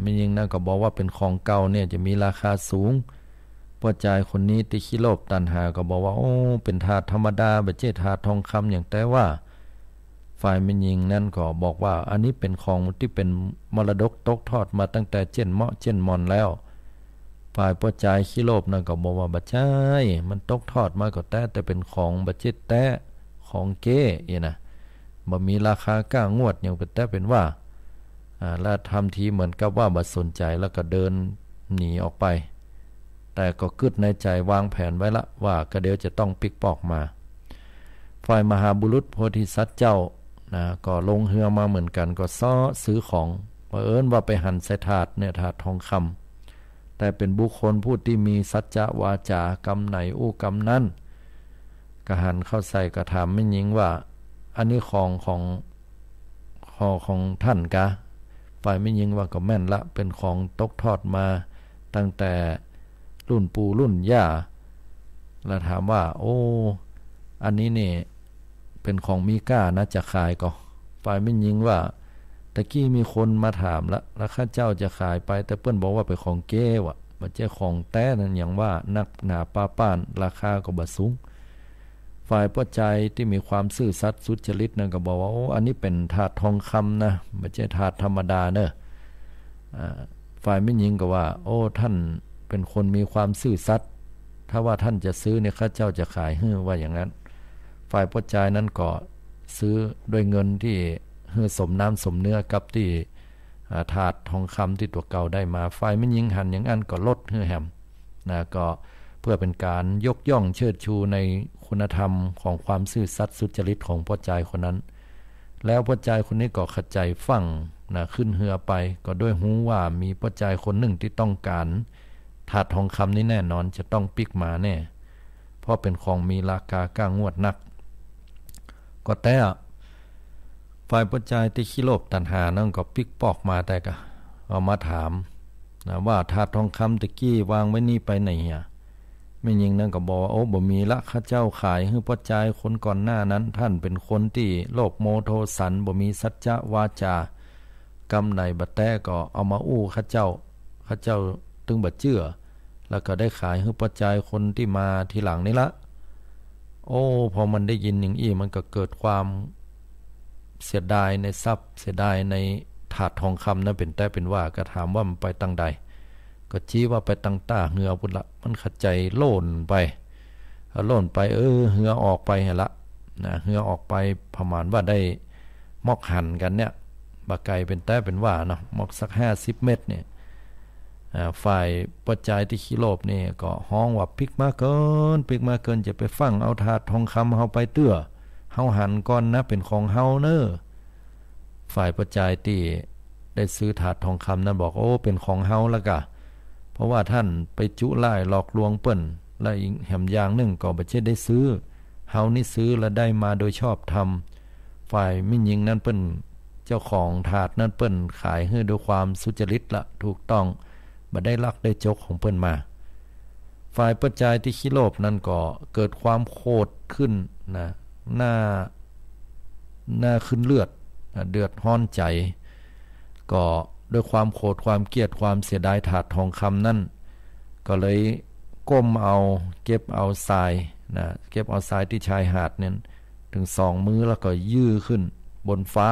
ไม่ยิงนั่นก็บอกว่าเป็นของเก่าเนี่ยจะมีราคาสูงพ่อใจคนนี้ติขี้โลภตัณหาก็บอกว่าโอ้เป็นถาดธรรมดาบ่ใช่ถาดทองคำอย่างแต่ว่าฝ่ายไม่ยิงนั่นก็บอกว่าอันนี้เป็นของที่เป็นมรดกตกทอดมาตั้งแต่เจ้นเมาะเจ้นมอนแล้วฝ่ายพ่อใจขี้โลภนั่นก็บอกว่าบ่ใช่มันตกทอดมาก็แต่เป็นของบ่ใช่แต่ของเก้นะบ่มีราคาก้างวดอย่างเป็นแต่เป็นว่าแล้วทำทีเหมือนกับว่าบ่สนใจแล้วก็เดินหนีออกไปแต่ก็กึดในใจวางแผนไว้ละว่าก็เดี๋ยวจะต้องปิกปอกมาฝ่ายมหาบุรุษโพธิสัตว์เจ้านะก็ลงเรือมาเหมือนกันก็ซ้อซื้อของว่าไปหั่นใส่ถาดเนี่ยถาดทองคำแต่เป็นบุคคลผู้ที่มีสัจจะวาจากรรมไหนอู้กรรมนั้นก็หั่นเข้าใส่ก็ถามไม่ยิงว่าอันนี้ของท่านกะฝ่ายไม่ยิงว่าก็แม่นละเป็นของตกทอดมาตั้งแต่รุ่นปู่รุ่นย่าแล้วถามว่าโอ้อันนี้นี่เป็นของมีค่านะจะขายก็ฝ่ายไม่ยิงว่าตะกี้มีคนมาถามแล้วข้าเจ้าจะขายไปแต่เปิ้นบอกว่าเป็นของเก้ว่ะบ่ใช่ของแต้นั่นอย่างว่านักหนาป้าป้านราคาก็บ่สูงฝ่ายพ่อใจที่มีความซื่อสัตย์สุจริตนั่นก็บอกว่าโอ้อันนี้เป็นถาดทองคำนะไม่ใช่ถาดธรรมดาเนอะฝ่ายไม่ยิงก็ว่าโอ้ท่านเป็นคนมีความซื่อสัตย์ถ้าว่าท่านจะซื้อเนี่ยข้าเจ้าจะขายให้ว่าอย่างนั้นฝ่ายพ่อใจนั้นก็ซื้อด้วยเงินที่สมน้ำสมเนื้อกับที่ถาดทองคำที่ตัวเก่าได้มาฝ่ายไม่ยิงหันอย่างนั้นก็ลดแฮมนะก็เพื่อเป็นการยกย่องเชิดชูในคุณธรรมของความซื่อสัตย์สุจริตของพ่อใจคนนั้นแล้วพ่อใจคนนี้ก็เข้าใจฟังนะขึ้นเรือไปก็ด้วยหูว่ามีพ่อใจคนหนึ่งที่ต้องการถาดทองคำนี้แน่นอนจะต้องปิกมาแน่เพราะเป็นของมีราคาก้างวดนักก็แต่ฝ่ายพ่อใจที่ขี้โลภตัณหานั่นก็ปิกปอกมาแต่ก็เอามาถามนะว่าถาดทองคำตะกี้วางไว้นี่ไปไหนอ่ะไม่ยิงนั่นก็บอกว่าโอ้บ่มีละข้าเจ้าขายให้พ่อใจคนก่อนหน้านั้นท่านเป็นคนที่โลภโมโทสันบ่มีสัจจะวาจากรรมไหนบ่แต่ก็เอามาอู้ข้าเจ้าตึงบ่เชื่อแล้วก็ได้ขายให้พ่อใจคนที่มาทีหลังนี่ละโอ้พอมันได้ยินอย่างอี้มันก็เกิดความเสียดายในทรัพย์เสียดายในถาดทองคำนั้นเป็นแต่เป็นว่าก็ถามว่ามันไปตั้งใดก็ชี้ว่าไปตั้งต้าเหือพุ่นละมันขัดใจโล่นไปเหือออกไปละนะเหือออกไปประมาณว่าได้มอกหั่นกันเนี่ยบะไก่เป็นแต่เป็นว่าเนาะมอกสัก50 เม็ดเนี่ยฝ่ายปัจจัยที่ขี้โลภนี่ก็ฮ้องว่าปิกมาเกินจะไปฟังเอาถาดทองคำเฮาไปเตื้อเฮาหั่นก่อนนะเป็นของเฮาเนอฝ่ายปัจจัยที่ได้ซื้อถาดทองคำนั้นบอกโอ้เป็นของเฮาแล้วกะเพราะว่าท่านไปจุล่ายหลอกลวงเปิ้นและอีกแหมอย่างนึงก็บ่ใช่ได้ซื้อเฮานี่ซื้อและได้มาโดยชอบธรรมฝ่ายมิยิงนั้นเปิ้นเจ้าของถาดนั้นเปิ้นขายให้ด้วยความสุจริตละถูกต้องบ่ได้ลักได้จกของเปิ้นมาฝ่ายปัจจัยที่ขี้โลภนั้นก็เกิดความโคตรขึ้นนะหน้าขึ้นเลือดเดือดร้อนใจก็ด้วยความโกรธความเกลียดความเสียดายถาดทองคำนั่นก็เลยก้มเอาเก็บเอาทรายที่ชายหาดเนี่ยถึง2 มื้อแล้วก็ยื้อขึ้นบนฟ้า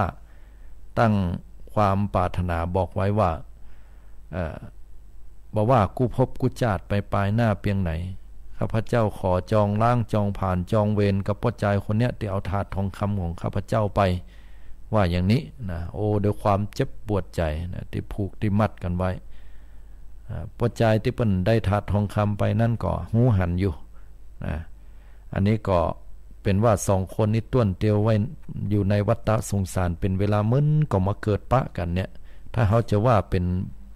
ตั้งความปรารถนาบอกไว้ว่าบอกว่ากูพบกูจาดไปปลายหน้าเพียงไหนข้าพเจ้าขอจองล่างจองผ่านจองเวรกับพ่อใจคนเนี้ยที่เอาถาดทองคำของข้าพเจ้าไปว่าอย่างนี้นะโอ้ด้วยความเจ็บปวดใจนะที่ผูกที่มัดกันไว้พ่อใจที่เปิ้นได้ถาดทองคำไปนั่นก็หูหันอยู่นะอันนี้ก็เป็นว่า2 คนนี้ต้วนเตียวไว้อยู่ในวัฏสงสารเป็นเวลามึนก็มาเกิดปะกันเนี่ยถ้าเขาจะว่าเป็น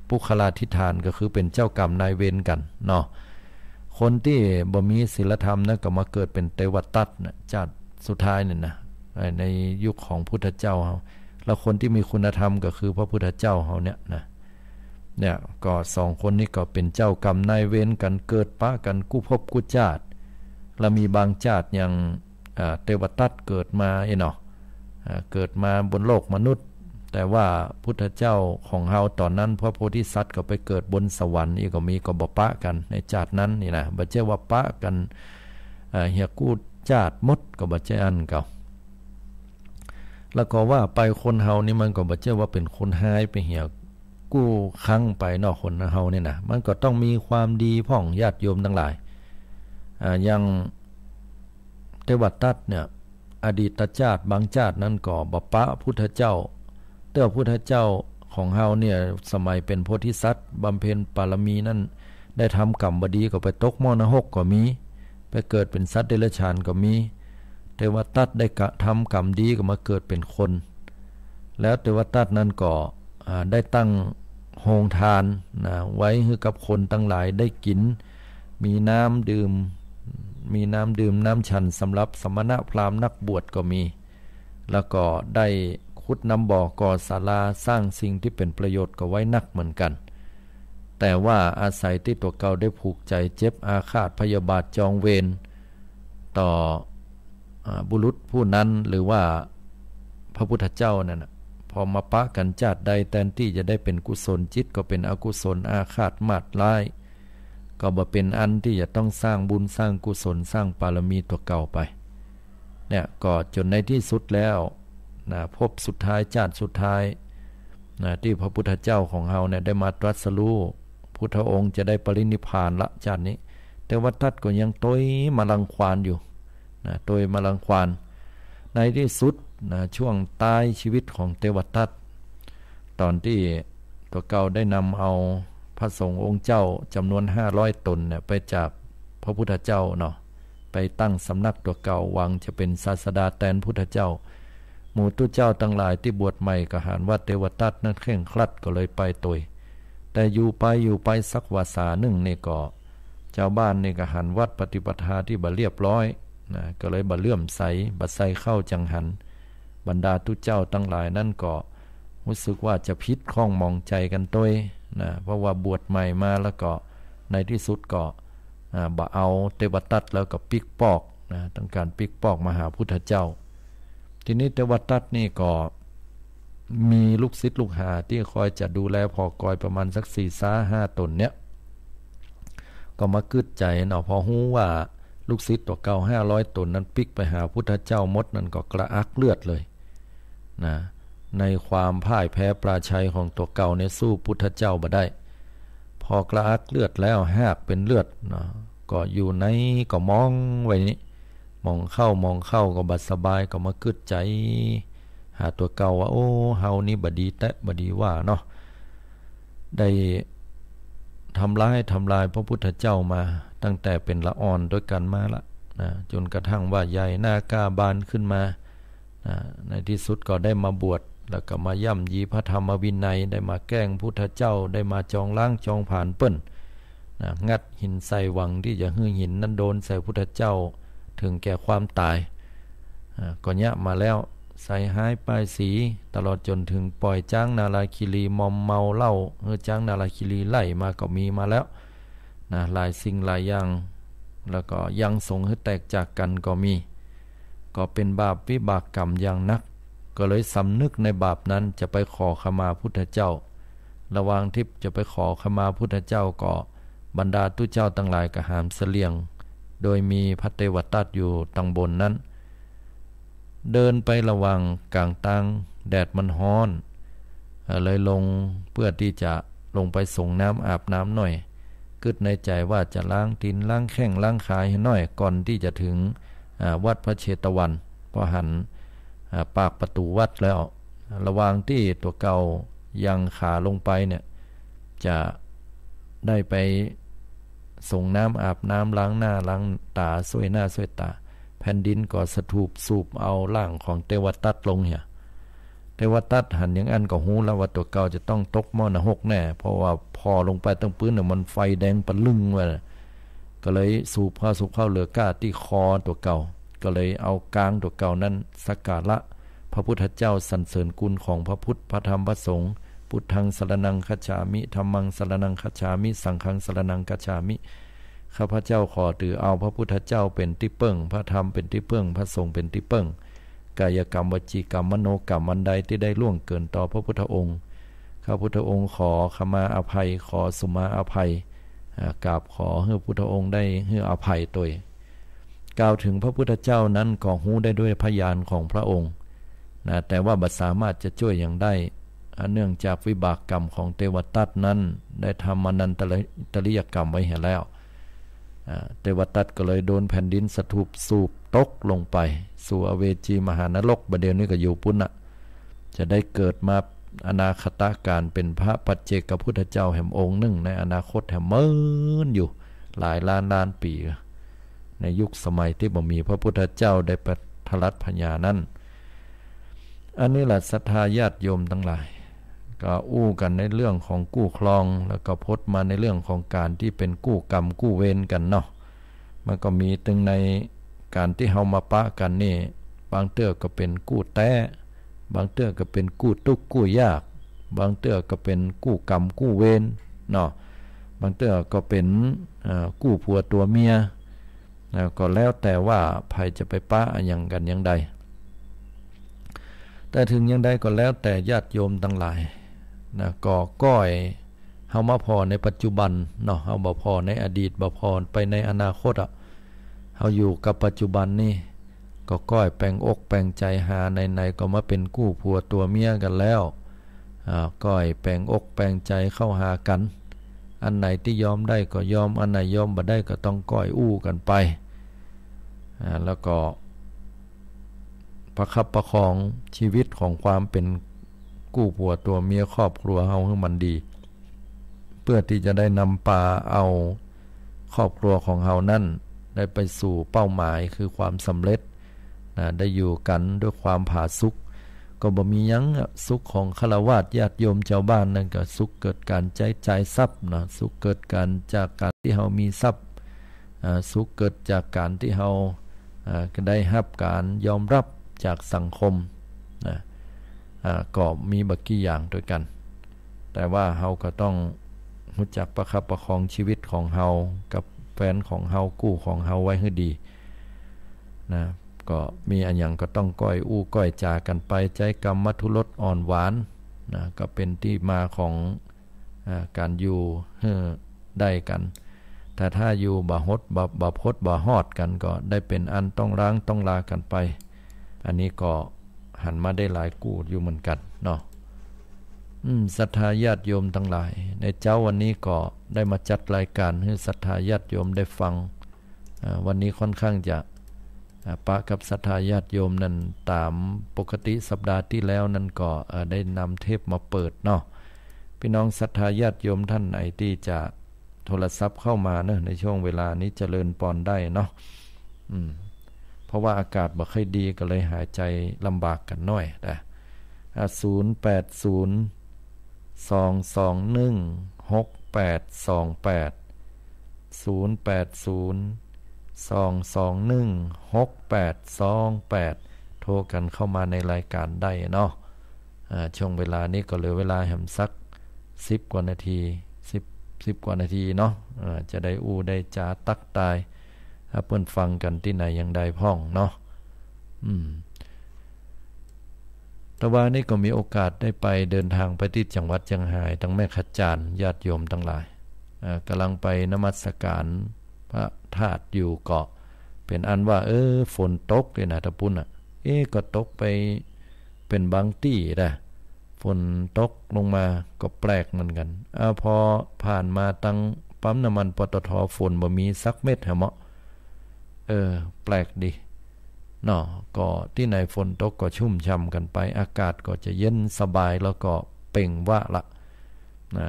ปุคลาธิฐานก็คือเป็นเจ้ากรรมนายเวรกันเนาะคนที่บ่มีศีลธรรมนะก็มาเกิดเป็นเทวทัตนะชาติสุดท้ายเนี่ยนะในยุคของพุทธเจ้าเฮาแล้วคนที่มีคุณธรรมก็คือพระพุทธเจ้าเฮาเนี่ยก็2 คนนี้ก็เป็นเจ้ากรรมนายเวรกันเกิดปะกันกู้ภพกู้ชาติ แล้วมีบางชาติอย่างเทวทัตเกิดมาเนาะเกิดมาบนโลกมนุษย์แต่ว่าพุทธเจ้าของเฮาตอนนั้นพระโพธิสัตว์ก็ไปเกิดบนสวรรค์อีกก็มีก็บ่ปะกันในชาตินั้นนี่นะบ่ใช่ว่าปะกันเฮียกูชาติหมดก็บ่ใช่อันเก่าแล้วก็ว่าไปคนเฮานี่มันก็บ่ใช่ว่าเป็นคนหายไปเหียกู้ครั้งไปนอกคนเฮานี่นะมันก็ต้องมีความดีพ่องญาติโยมทั้งหลายอย่างเทวทัตเนี่ยอดีตชาติบางชาตินั้นก็บ่ปะพุทธเจ้าแต่พุทธเจ้าของเฮาเนี่ยสมัยเป็นโพธิสัตว์บำเพ็ญบารมีนั้นได้ทำกรรมบดีก็ไปตกมรณะก็มีไปเกิดเป็นสัตว์เดรัจฉานก็มีเทวทัตได้กระทำกรรมดีก็มาเกิดเป็นคนแล้วเทวทัตนั้นก็ได้ตั้งโรงทานนะไว้ให้กับคนทั้งหลายได้กินมีน้ำดื่มน้ำฉันสำหรับสมณะพราหมณ์นักบวชก็มีแล้วก็ได้ขุดน้ำบ่อก่อศาลาสร้างสิ่งที่เป็นประโยชน์ก็ไว้นักเหมือนกันแต่ว่าอาศัยที่ตัวเก่าได้ผูกใจเจ็บอาฆาตพยาบาทจองเวรต่อบุรุษผู้นั้นหรือว่าพระพุทธเจ้านั่นพอมาปะกันชาติใดแทนที่จะได้เป็นกุศลจิตก็เป็นอกุศลอาฆาตมาดร้ายก็บ่เป็นอันที่จะต้องสร้างบุญสร้างกุศลสร้างบารมีตัวเก่าไปเนี่ยก็จนในที่สุดแล้วนะพบสุดท้ายชาติสุดท้ายนะที่พระพุทธเจ้าของเฮาเนี่ยได้มาตรัสรู้พุทธองค์จะได้ปรินิพพานละชาตินี้แต่ว่าทัตก็ยังต้อยมารังควานอยู่นะต้อยมารังควานในที่สุดนะช่วงตายชีวิตของเทวทัตตอนที่ตัวเก่าได้นำเอาพระสงฆ์องค์เจ้าจำนวน500 ตนเนี่ยไปจากพระพุทธเจ้าเนาะไปตั้งสำนักตัวเก่าหวังจะเป็นศาสดาแทนพุทธเจ้าหมู่ตุเจ้าทั้งหลายที่บวชใหม่ก็หานว่าเทวทัตนั้นเคร่งครัดก็เลยไปตุยแต่อยู่ไปสักวาสาหนึ่งนี่ก็ชาวบ้านนี่ก็หันวัดปฏิปทาที่บ่เรียบร้อยนะก็เลยบ่เลื่อมใสบ่ใส่เข้าจังหันบรรดาตุเจ้าทั้งหลายนั่นก็รู้สึกว่าจะพิษข้องมองใจกันตุยนะเพราะว่าบวชใหม่มาแล้วก็ในที่สุดก็บ่เอาเทวทัตแล้วก็ปิกปอกนะต้องการปิกปอกมาหาพุทธเจ้าทีนี้เทวทัตนี่ก็มีลูกศิษย์ลูกหาที่คอยจะดูแลพอกอยประมาณสัก4-5 ตนเนี้ยก็มากึดใจเนาะพอฮู้ว่าลูกศิษย์ตัวเก่า500 ตนนั้นปิกไปหาพุทธเจ้ามดนั้นก็กระอักเลือดเลยนะในความพ่ายแพ้ปราชัยของตัวเก่าเนี่ยสู้พุทธเจ้าบ่ได้พอกระอักเลือดแล้วหากเป็นเลือดนะก็อยู่ในก็มองไว้นี้มองเข้าก็บัดสบายก็มากึดใจหาตัวเก่าว่าโอ้เฮานี่บดีแตะบดีว่าเนาะได้ทำลายพระพุทธเจ้ามาตั้งแต่เป็นละอ่อนด้วยกันมาละนะจนกระทั่งว่าใหญ่หน้ากล้าบานขึ้นมานะในที่สุดก็ได้มาบวชแล้วก็มาย่ำยีพระธรรมวินัยได้มาแกล้งพุทธเจ้าได้มาจองล้างจองผ่านเปิ้นนะงัดหินใส่หวังที่จะให้หินนั้นโดนใส่พุทธเจ้าถึงแก่ความตายก็เนี่ยมาแล้วใส่หายป้ายสีตลอดจนถึงปล่อยจ้างนาราคิรีมอมเมาเหล้าจ้างนาราคิรีไล่มาก็มีมาแล้วนะหลายสิ่งหลายอย่างแล้วก็ยังส่งให้แตกจากกันก็มีก็เป็นบาปวิบากกรรมอย่างนักก็เลยสำนึกในบาปนั้นจะไปขอขมาพุทธเจ้าระหว่างที่จะไปขอขมาพุทธเจ้าก็บรรดาตุเจ้าทั้งหลายก็หามเสลียงโดยมีพระเทวทัตอยู่ตังบนนั้นเดินไประหว่างกลางตังแดดมันร้อนเลยลงเพื่อที่จะลงไปส่งน้ำอาบน้ำหน่อยกึดในใจว่าจะล้างตีนล้างแข้งล้างขาให้หน่อยก่อนที่จะถึงวัดพระเชตวันพอหันปากประตูวัดแล้วระหว่างที่ตัวเก่ายังขาลงไปเนี่ยจะได้ไปส่งน้ำอาบน้ำล้างหน้าล้างตาสวยหน้าสวยตาแผ่นดินก็สะทูบสูบเอาร่างของเทวทัตลงเหี่ยเทวทัตหันอย่างอันก็หูแล้วว่าตัวเก่าจะต้องตกมรณะแน่เพราะว่าพอลงไปตั้งปื้นเนี่ยมันไฟแดงปะลึงว่าก็เลยสูบเข้าเหลือก้าที่คอตัวเก่าก็เลยเอากลางตัวเก่านั้นสักการะพระพุทธเจ้าสรรเสริญคุณของพระพุทธพระธรรมพระสงฆ์พุทธังสรณังคัจฉามิธัมมังสรณังคัจฉามิสังฆังสรณังคัจฉามิ ข้าพเจ้าขอถือเอาพระพุทธเจ้าเป็นที่เปิ้งพระธรรมเป็นที่เปิ้งพระสงฆ์เป็นที่เปิ้งกายกรรมวจีกรรมมโนกรรมอันใดที่ได้ล่วงเกินต่อพระพุทธองค์ข้าพุทธองค์ขอขมาอภัยขอสุมาอภัยกราบขอให้พระพุทธองค์ได้ให้อภัยตัวกล่าวถึงพระพุทธเจ้านั้นก็ฮู้ได้ด้วยพยานของพระองค์นะแต่ว่าบ่สามารถจะช่วยอย่างได้เนื่องจากวิบากกรรมของเทวทัตนั้นได้ทำอนันตริยกรรมไว้แล้วเทวทัตก็เลยโดนแผ่นดินสถูปสูบตกลงไปสู่อเวจีมหานรกบัดเดี๋ยวนี้ก็อยู่ปุ่นน่ะจะได้เกิดมาอนาคตการเป็นพระปัจเจกพุทธเจ้าแห่งองค์หนึ่งในอนาคตแห่งเมินอยู่หลายล้านปีในยุคสมัยที่บ่มีพระพุทธเจ้าได้ประทรัตพญานั้นอันนี้แหละศรัทธาญาติโยมทั้งหลายก็อู้กันในเรื่องของกู้ครองแล้วก็พดมาในเรื่องของการที่เป็นกู้กรรมกู้เวรกันเนาะมันก็มีตึงในการที่เฮามาปะกันนี่บางเตื้อก็เป็นกู้แต้บางเตื้อก็เป็นกู้ทุกข์กู้ยากบางเตื้อก็เป็นกู้กรรมกู้เวรเนาะบางเตื้อก็เป็นกู้ผัวตัวเมียก็แล้วแต่ว่าใครจะไปปะอย่างกันอย่างใดแต่ถึงอย่างใดก็แล้วแต่ญาติโยมทั้งหลายนะก็ก้อยเฮามาพอในปัจจุบันเนาะเฮาบ่พอในอดีตบ่พอไปในอนาคตเฮาอยู่กับปัจจุบันนี่ก็ก้อยแปลงอกแปลงใจหาในก็มาเป็นกู้ผัวตัวเมียกันแล้วก้อยแปลงอกแปลงใจเข้าหากันอันไหนที่ยอมได้ก็ยอมอันไหนยอมบ่ได้ก็ต้องก้อยอู้กันไปแล้วก็ประคับประคองชีวิตของความเป็นกู้ผัวตัวเมียครอบครัวเฮาให้มันดีเพื่อที่จะได้นำพาเอาครอบครัวของเฮานั่นได้ไปสู่เป้าหมายคือความสำเร็จได้อยู่กันด้วยความผาสุกก็บ่มีหยังสุขของฆราวาสญาติโยมชาวบ้านนั่นก็สุขเกิดการใช้จ่ายทรัพย์นะสุขเกิดการจากการที่เฮามีทรัพย์สุขเกิดจากการที่เฮาก็ได้รับการยอมรับจากสังคมนะก็มีบักกี่อย่างด้วยกันแต่ว่าเฮาก็ต้องรู้จักประคับประคองชีวิตของเฮากับแฟนของเฮากู้ของเฮาไว้ให้ดีนะก็มีอันอย่างก็ต้องก้อยอู้ก้อยจากันไปใจกรรมมัทุรสอ่อนหวานนะก็เป็นที่มาของการอยู่ได้กันแต่ถ้าอยู่บ่ฮดบ่พดบ่ฮอดกันก็ได้เป็นอันต้องร้างต้องลากันไปอันนี้ก็หันมาได้หลายกู้อยู่เหมือนกันเนาะศรัทธาญาติโยมทั้งหลายในเจ้าวันนี้ก็ได้มาจัดรายการให้ศรัทธาญาติโยมได้ฟังวันนี้ค่อนข้างจะปะกับศรัทธาญาติโยมนั้นตามปกติสัปดาห์ที่แล้วนั้นก็ได้นำเทปมาเปิดเนาะพี่น้องศรัทธาญาติโยมท่านไหนที่จะโทรศัพท์เข้ามาเนอะในช่วงเวลานี้เจริญพรได้เนาะเพราะว่าอากาศบ่ค่อยดีก็เลยหายใจลำบากกันหน่อยนะ080-221-6828 โทรกันเข้ามาในรายการได้เนาะช่วงเวลานี้ก็เหลือเวลาแหมสัก10 กว่านาที10 กว่านาทีเนาะจะได้อู้ได้จาตักตายถ้าเพิ่นฟังกันที่ไหนอย่างใดพ้องเนาะแต่ว่านี่ก็มีโอกาสได้ไปเดินทางไปที่จังหวัดเชียงรายทั้งแม่ขจารญาติโยมทั้งหลายกำลังไปนมัสการพระธาตุอยู่เกาะเป็นอันว่าฝนตกเลยนะตะปุ้นก็ตกไปเป็นบางที่นะฝนตกลงมาก็แปลกเหมือนกันพอผ่านมาตั้งปั๊มน้ำมันปตท.ฝนบ่มีสักเม็ดเหรอเหมาะแปลกดีเนาะก็ที่ไหนฝนตกก็ชุ่มช่ำกันไปอากาศก็จะเย็นสบายแล้วก็เป่งว่าละนะ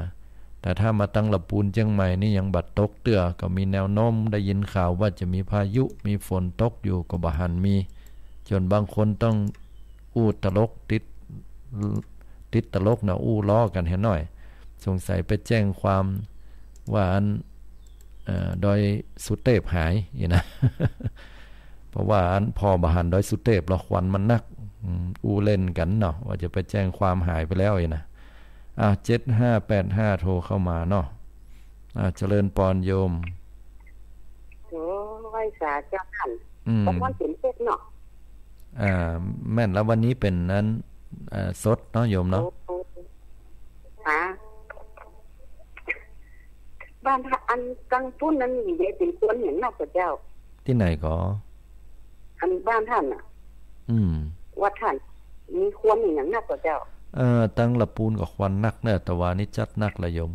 แต่ถ้ามาตั้งละปูนเชียงใหม่นี่ยังบัดตกเตื้อก็มีแนวโน้มได้ยินข่าวว่าจะมีพายุมีฝนตกอยู่ก็บ่หันมีจนบางคนต้องอู้ตลกติดตลกนะอู้ล้อกันเห็นหน่อยสงสัยไปแจ้งความว่าอันดอยสุเทพหายอย่างนะ เพราะว่าอันพอบหันดอยสุเทพละควันมันนักอู้เล่นกันเนาะว่าจะไปแจ้งความหายไปแล้วอย่างนะ7585โทรเข้ามาเนาะเจริญปอนโยม ษาเจ้าท่านบอกวันเป็นเทศเนาะแม่นแล้ววันนี้เป็นนั้นสดเนาะโยมเนาะบ้านอันกังปุ้นนั้นมีได้เป็นคนอย่างนักเจ้าที่ไหนก็อันบ้านท่านวัดท่านมีควรอย่างนักเจ้าตั้งละปูนกับควันนักเนี่ยแต่ว่านี่จัดนักละโยม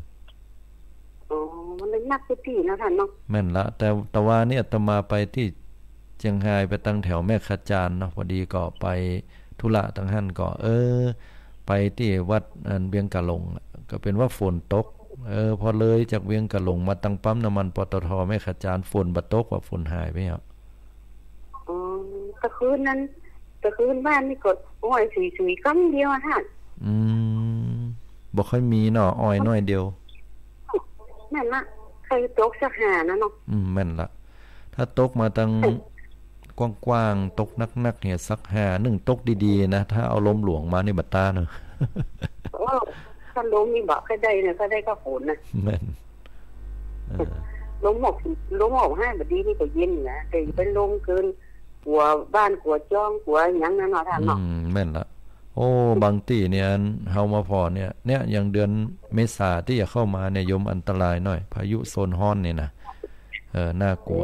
มันเป็นนักที่นะท่านเนาะแม่นละแต่ว่านี่อาตมาไปที่เชียงรายไปตั้งแถวแม่ขจานเนาะพอดีก็ไปธุระตั้งหั่นก็ไปที่วัดเวียงกะหลงก็เป็นว่าฝนตกพอเลยจากเวียงกะหลงมาตั้งปั๊มน้ำมันปตท.แม่ขจานฝนบ่ตกว่าฝนหายไปอ่ะตะคืนนั้นตะคืนบ้านนี่กดอ้อยสุยๆกั๊มเดียวท่านบ่ค่อยมีเนาะอ้อยน้อยเดียวแม่นละใครตกสักหานะเนาะแม่นละถ้าตกมาตั้งกว้างๆตกนักๆเนี่ยสัก1ตกดีๆนะถ้าเอาลมหลวงมานี่บัดตาเนาะถ้าลมนี่บ่ก็ได้เนี่ยก็ได้ก็ฝนนะแม่นลมออกให้บัดนี้นี่ก็เย็นนะแต่เป็นลมเกินกลัวบ้านกลัวจ้องกลัวหยังนั่นเนาะท่านเนาะแม่นละโอ้บางที่เนี่ยเฮามาพอเนี่ยอย่างเดือนเมษาที่จะเข้ามาเนี่ยยมอันตรายหน่อยพายุโซนฮ้อนนี่นะน่ากลัว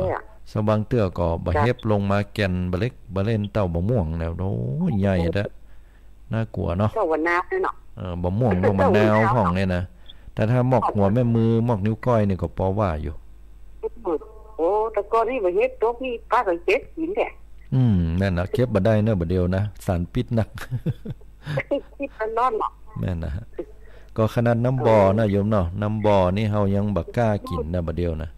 สบางเตื้อก็บ่เฮ็บลงมาแก่นบ่เล็กบ่เล่นเต้าบ่ม่วงแล้วโอ้ใหญ่เด้อน่ากลัวเนาะเต้าวันนาเนาะบ่ม่วงบ่มะนาวห้องนี่นะแต่ถ้าหมอกหัวแม่มือหมอกนิ้วก้อยนี่ก็พอว่าอยู่โอ้แต่ก่อนนี่บ่เฮ็ดตกนี่ป้าก็เจ็บกินแท้แม่นนะเก็บบ่ได้เนาะบ่เดียวนะสารพิษนักพิษมันร้อนเนาะแม่นนะก็ขนาดน้ำบ่อนะโยมเนาะน้ำบ่อนี่เฮายังบ่กล้ากินนะบ่เดียวนะ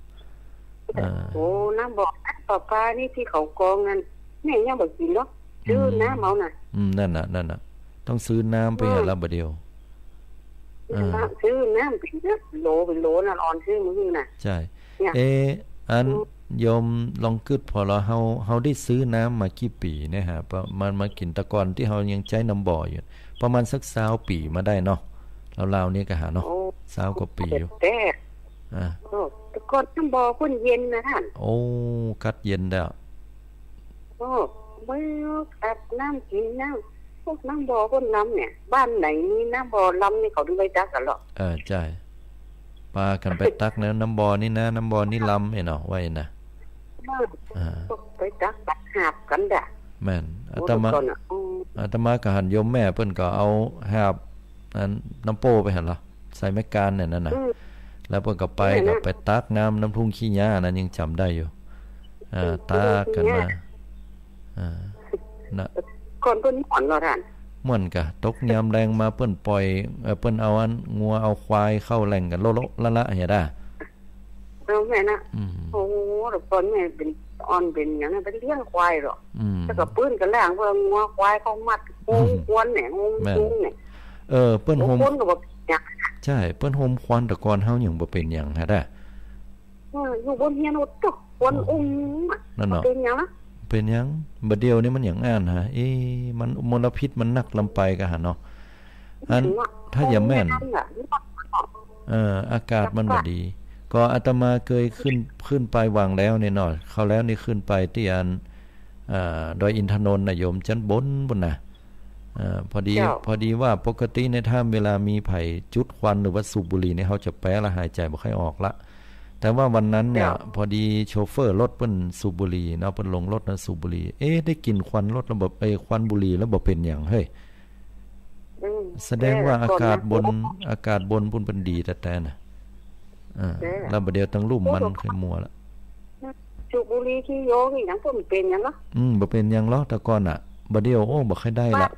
โอ้น้ำบ่อปลานี่ที่เขากองนั่นแม่ยังบ่กินเนาะซื้อน้ำเอาน่ะนั่นน่ะต้องซื้อน้ำไปให้ละบ่เดียวซื้อน้ำเป็นโลน่ะออนซื้อมื้อน่ะใช่อันโยมลองกึดพอเราเฮาได้ซื้อน้ำมากี่ปีเนี่ยฮะมันมากินตะกอนที่เฮายังใช้น้ำบ่ออยู่ประมาณสัก20ปีมาได้เนาะราวๆนี้ก็หาเนาะ20กว่าปีอยู่ตะกอนน้ำบ่อคนเย็นนะท่านโอ้กัดเย็นแล้วไม่อาบน้ำกินน้ำพวกน้ำบ่อคนน้ำเนี่ยบ้านไหนมีน้ำบ่อลำนี่เขาดูไปตักกันหรอใช่ปลากันไปตักนะน้ำบ่อนี่นะน้ำบ่อนี่ลำเนาะไว้นะไปตักหาบกันด่ะแม่นอาตมากับหันโยมแม่เพิ่นก็เอาหาบน้ำโป้ไปหั่นล่ะใส่ไม้กานเนี่ยนั่นน่ะแล้วเพิ่นก็ไปตักน้ำทุ่งขี้หญ้านั้นยังจำได้อยู่ตักกันมาน่ะก่อนเพิ่นม่อนเนาะท่านม่อนกะตกยามแรงมาเพิ่นปล่อยเพิ่นเอางัวเอาควายเข้าแหล่งกันโลละเฮ็ดแม่นะโอ้แต่ก่อนแม่เป็นอ่อนเป็นหยังเป็นเลี้ยงควายหรอแล้วก็ปื้นกันแล้งว่างัวควายเขามัดควนเนี่ยงงเนี่ยเปิ้นโฮมใช่เปิ้นโฮมควันแต่ก่อนเฮาหยังบ่เป็นหยังฮะด้อยู่บนเฮียนอุดตกควนนั่นเนาะเป็นหยังเป็นหยังบ่เดียวนี่มันหยังอ่านฮะมันมลพิษมันนักลำไปกะหั่นเนาะอันถ้าอย่าแม่นอากาศมันบ่ดีก็อาตมาเคยขึ้นไปวางแล้วนี่เนาะเข้าแล้วนี่ขึ้นไปที่ดอยอินทนนท์น่ะโยมชั้นบนน่ะพอดีว่าปกติในถ้ำเวลามีไผจุดควันหรือว่าสูบบุหรี่เนี่ยเขาจะแพ้ละหายใจบ่ค่อยออกละแต่ว่าวันนั้นเนี่ยพอดีโชเฟอร์รถเพิ่นสูบบุหรี่เนาะเพิ่นลงรถนะสูบบุหรี่ได้กลิ่นควันรถระบบควันบุหรี่แล้วบ่เป็นหยังเฮ้ยแสดงว่าอากาศบนพุ่นเป็นดีแต่น่ะแล้วบ่เดียวตั้งลุ่มมันเคยมัวละสูบบุหรี่ที่โยกนี่หยังบ่เป็นหยังเนาะบ่เป็นหยังหรอกแต่ก่อนน่ะบ่เดียวบ่ค่อยได้ละ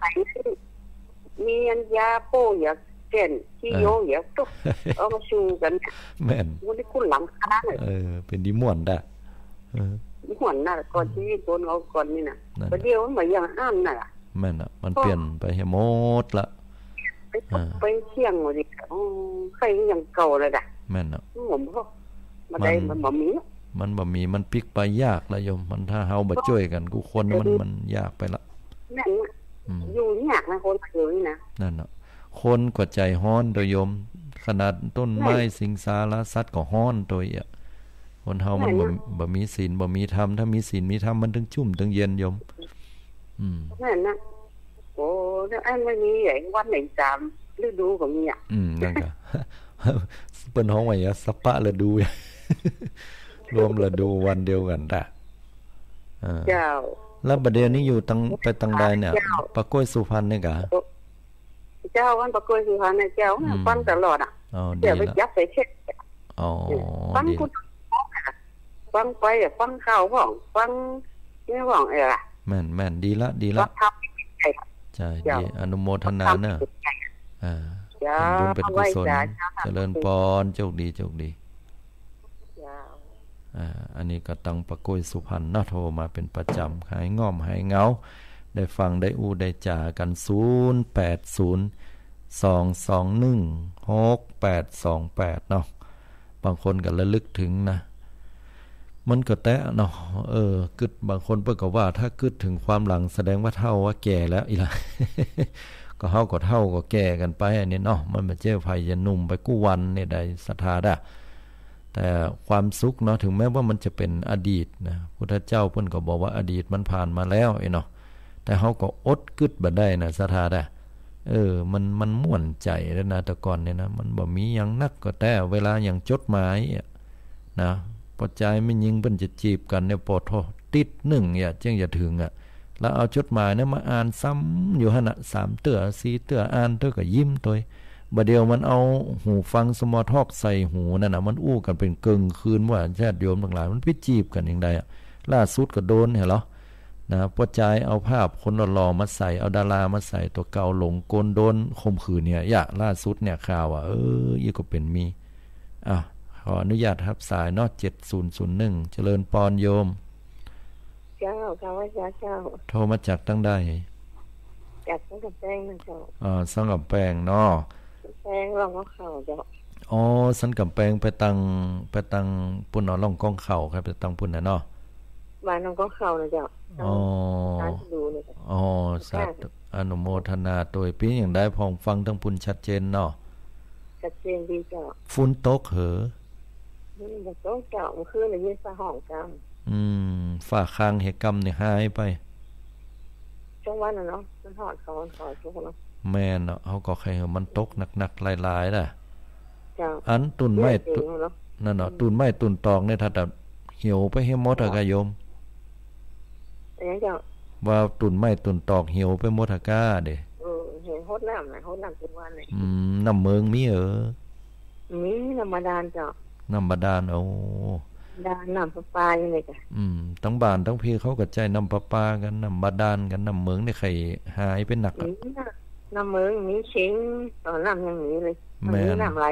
มีอันยาโป้ยาแก่นที่โยกอย่าตุ๊กเอามาชูกันแม่นบ่ได้คุณหลังคาเป็นดิม่วนได้ม่วนน่ะก่อนชีวิตคนเอาก่อนนี่น่ะบ่เดียวมันบ่อย่างอ้านน่ะแม่นน่ะมันเปลี่ยนไปให้หมดละไปเที่ยงว่าดิใครยังเก่าเลยด่ะแม่นน่ะผมบ่ได้มันบ่มีมันพลิกไปยากละโยมมันถ้าเฮาบ่ช่วยกันกูคนมันยากไปละนั่นอยู่ยากนะคนอยู่นี่นะนั่นน่ะคนกว่าใจฮ้อนโดยโยมขนาดต้นไม้สิงสารสัตว์ก็ฮ้อนตัวโอ้ คนเฮามันบ่มีศีลบ่มีธรรมถ้ามีศีลมีธรรมมันถึงชุ่มถึงเย็นโยมนั่นนะโอ้แล้วอันไม่มีไอ้วันไหน3ฤดูก็มีอ่ะนั่นก็เปิ้นฮ้องว่าหยังสปะฤดูรวมฤดูวันเดียวกันตะเจ้าแล้วบัดเดี๋ยวนี้อยู่ไปตังใดเนี่ยปะก้วยสุพรรณนี่กะเจ้าวันปะก้วยสุพรรณเนี่ยเจ้าฟังตลอดอ่ะเดี๋ยวไปยับไปเช็คฟังคุณฟังไปฟังข่าวพ้องฟังนี่พ้องแม่นดีละใช่ดีอนุโมทนาเนอะบุญเป็นกุศลเจริญพรโชคดีอันนี้ก็ตั้งปะก้วยสุพรรณเนาะโทรมาเป็นประจำหายง่อมหายเหงาได้ฟังได้ได้จ่ากัน0802216828เนาะบางคนก็ระลึกถึงนะมันก็แตะเนาะกึดบางคนเพิ่นก็ว่าถ้ากึดถึงความหลังแสดงว่าเฒ่าว่าแก่แล้วอีล่ะ ก็เฮาก็เฒ่าก็แก่กันไปอันนี้เนาะมันบ่เจ้าไผจะหนุ่มไปกู้วันนี่ได้ศรัทธาได้แต่ความสุขเนาะถึงแม้ว่ามันจะเป็นอดีตนะพุทธเจ้าเพิ่นก็บอกว่าอดีตมันผ่านมาแล้วเนาะแต่เฮาก็อดกึดบ่ได้นะศรัทธาได้มันม่วนใจแล้วนะแต่ก่อนเนี่ยนะมันบ่มีหยังนักก็แต่เวลาอย่างจดหมายนะพอใจไม่ยิงเปิ้นจะจีบกันเนี่ยปอดโทติด1จึงจะถึงแล้วเอาจดหมายนั้นมาอ่านซ้ำอยู่หั่นน่ะ3เตื้อ4เตื้ออ่านเตื้อก็ยิ้มตัวบัดเดียวมันเอาหูฟังสมอทอกใส่หูนั่นน่ะมันอู้กันเป็นกึ่งคืนว่าญาติโยมทั้งหลายมันไปจีบกันจังไดล่าสุดก็โดนเห็นเหรอนะพอใจเอาภาพคนหล่อๆมาใส่เอาดารามาใส่ตัวเก่าหลงกลโดนข่มขืนเนี่ยล่าสุดเนี่ยข่าวอีก็เป็นมีขออนุญาตรับสายเนาะ7001เจริญปรโยมเจ้าเจ้าโทรมาจากตั้งได้จากสังกับแป้งนะเจ้าสังกับแป้งเนาะแป้งรองเข่าเจ้าสังกับแป้งไปตั้งปุ่นเนาะร่องกองเข่าครับไปตั้งปุ่นน่ะเนาะบ้านรองกองเข่านะเจ้าดูนี่สาธุอนุโมทนาโดยปีอย่างได้พองฟังทั้งปุ่นชัดเจนเนาะชัดเจนดีเจ้าฝุ่นตกเหรอมันตกเจ้ามันคือเลยยินฟ้าห้องกันฝ่าคางเหตุกรรมเนี่ยหายไปช่วงวันน่ะเนาะมันหอดเขาทุกคนเนาะแม่นเนาะเฮาก็ใครมันตกหนักๆหลายๆล่ะอันตุ่นไม้นั่นเนาะตุ่นไม้ตุ่นตอกเนี่ยถ้าแต่เหี่ยวไปให้หมดอะกะโยมเจ้าว่าตุ่นไม้ตุ่นตอกเหี่ยวไปหมดอะกะเด้เห็นโหดน้ำน่ะโหดน้ำทุกวันเลยน้ำเมืองมีมีน้ำบาดาลเจ้าน้ำบาดาลดานน้ำประปาอย่างไรกันทั้งบ้านทั้งพี่เขาก็ใจน้ำประปากันน้ำบาดาลกันน้ำเมืองนี่ใครหายเป็นหนักน้ำเมืองมีเชิงต่อน้ำอย่างนี้เลยมีน้ำไหล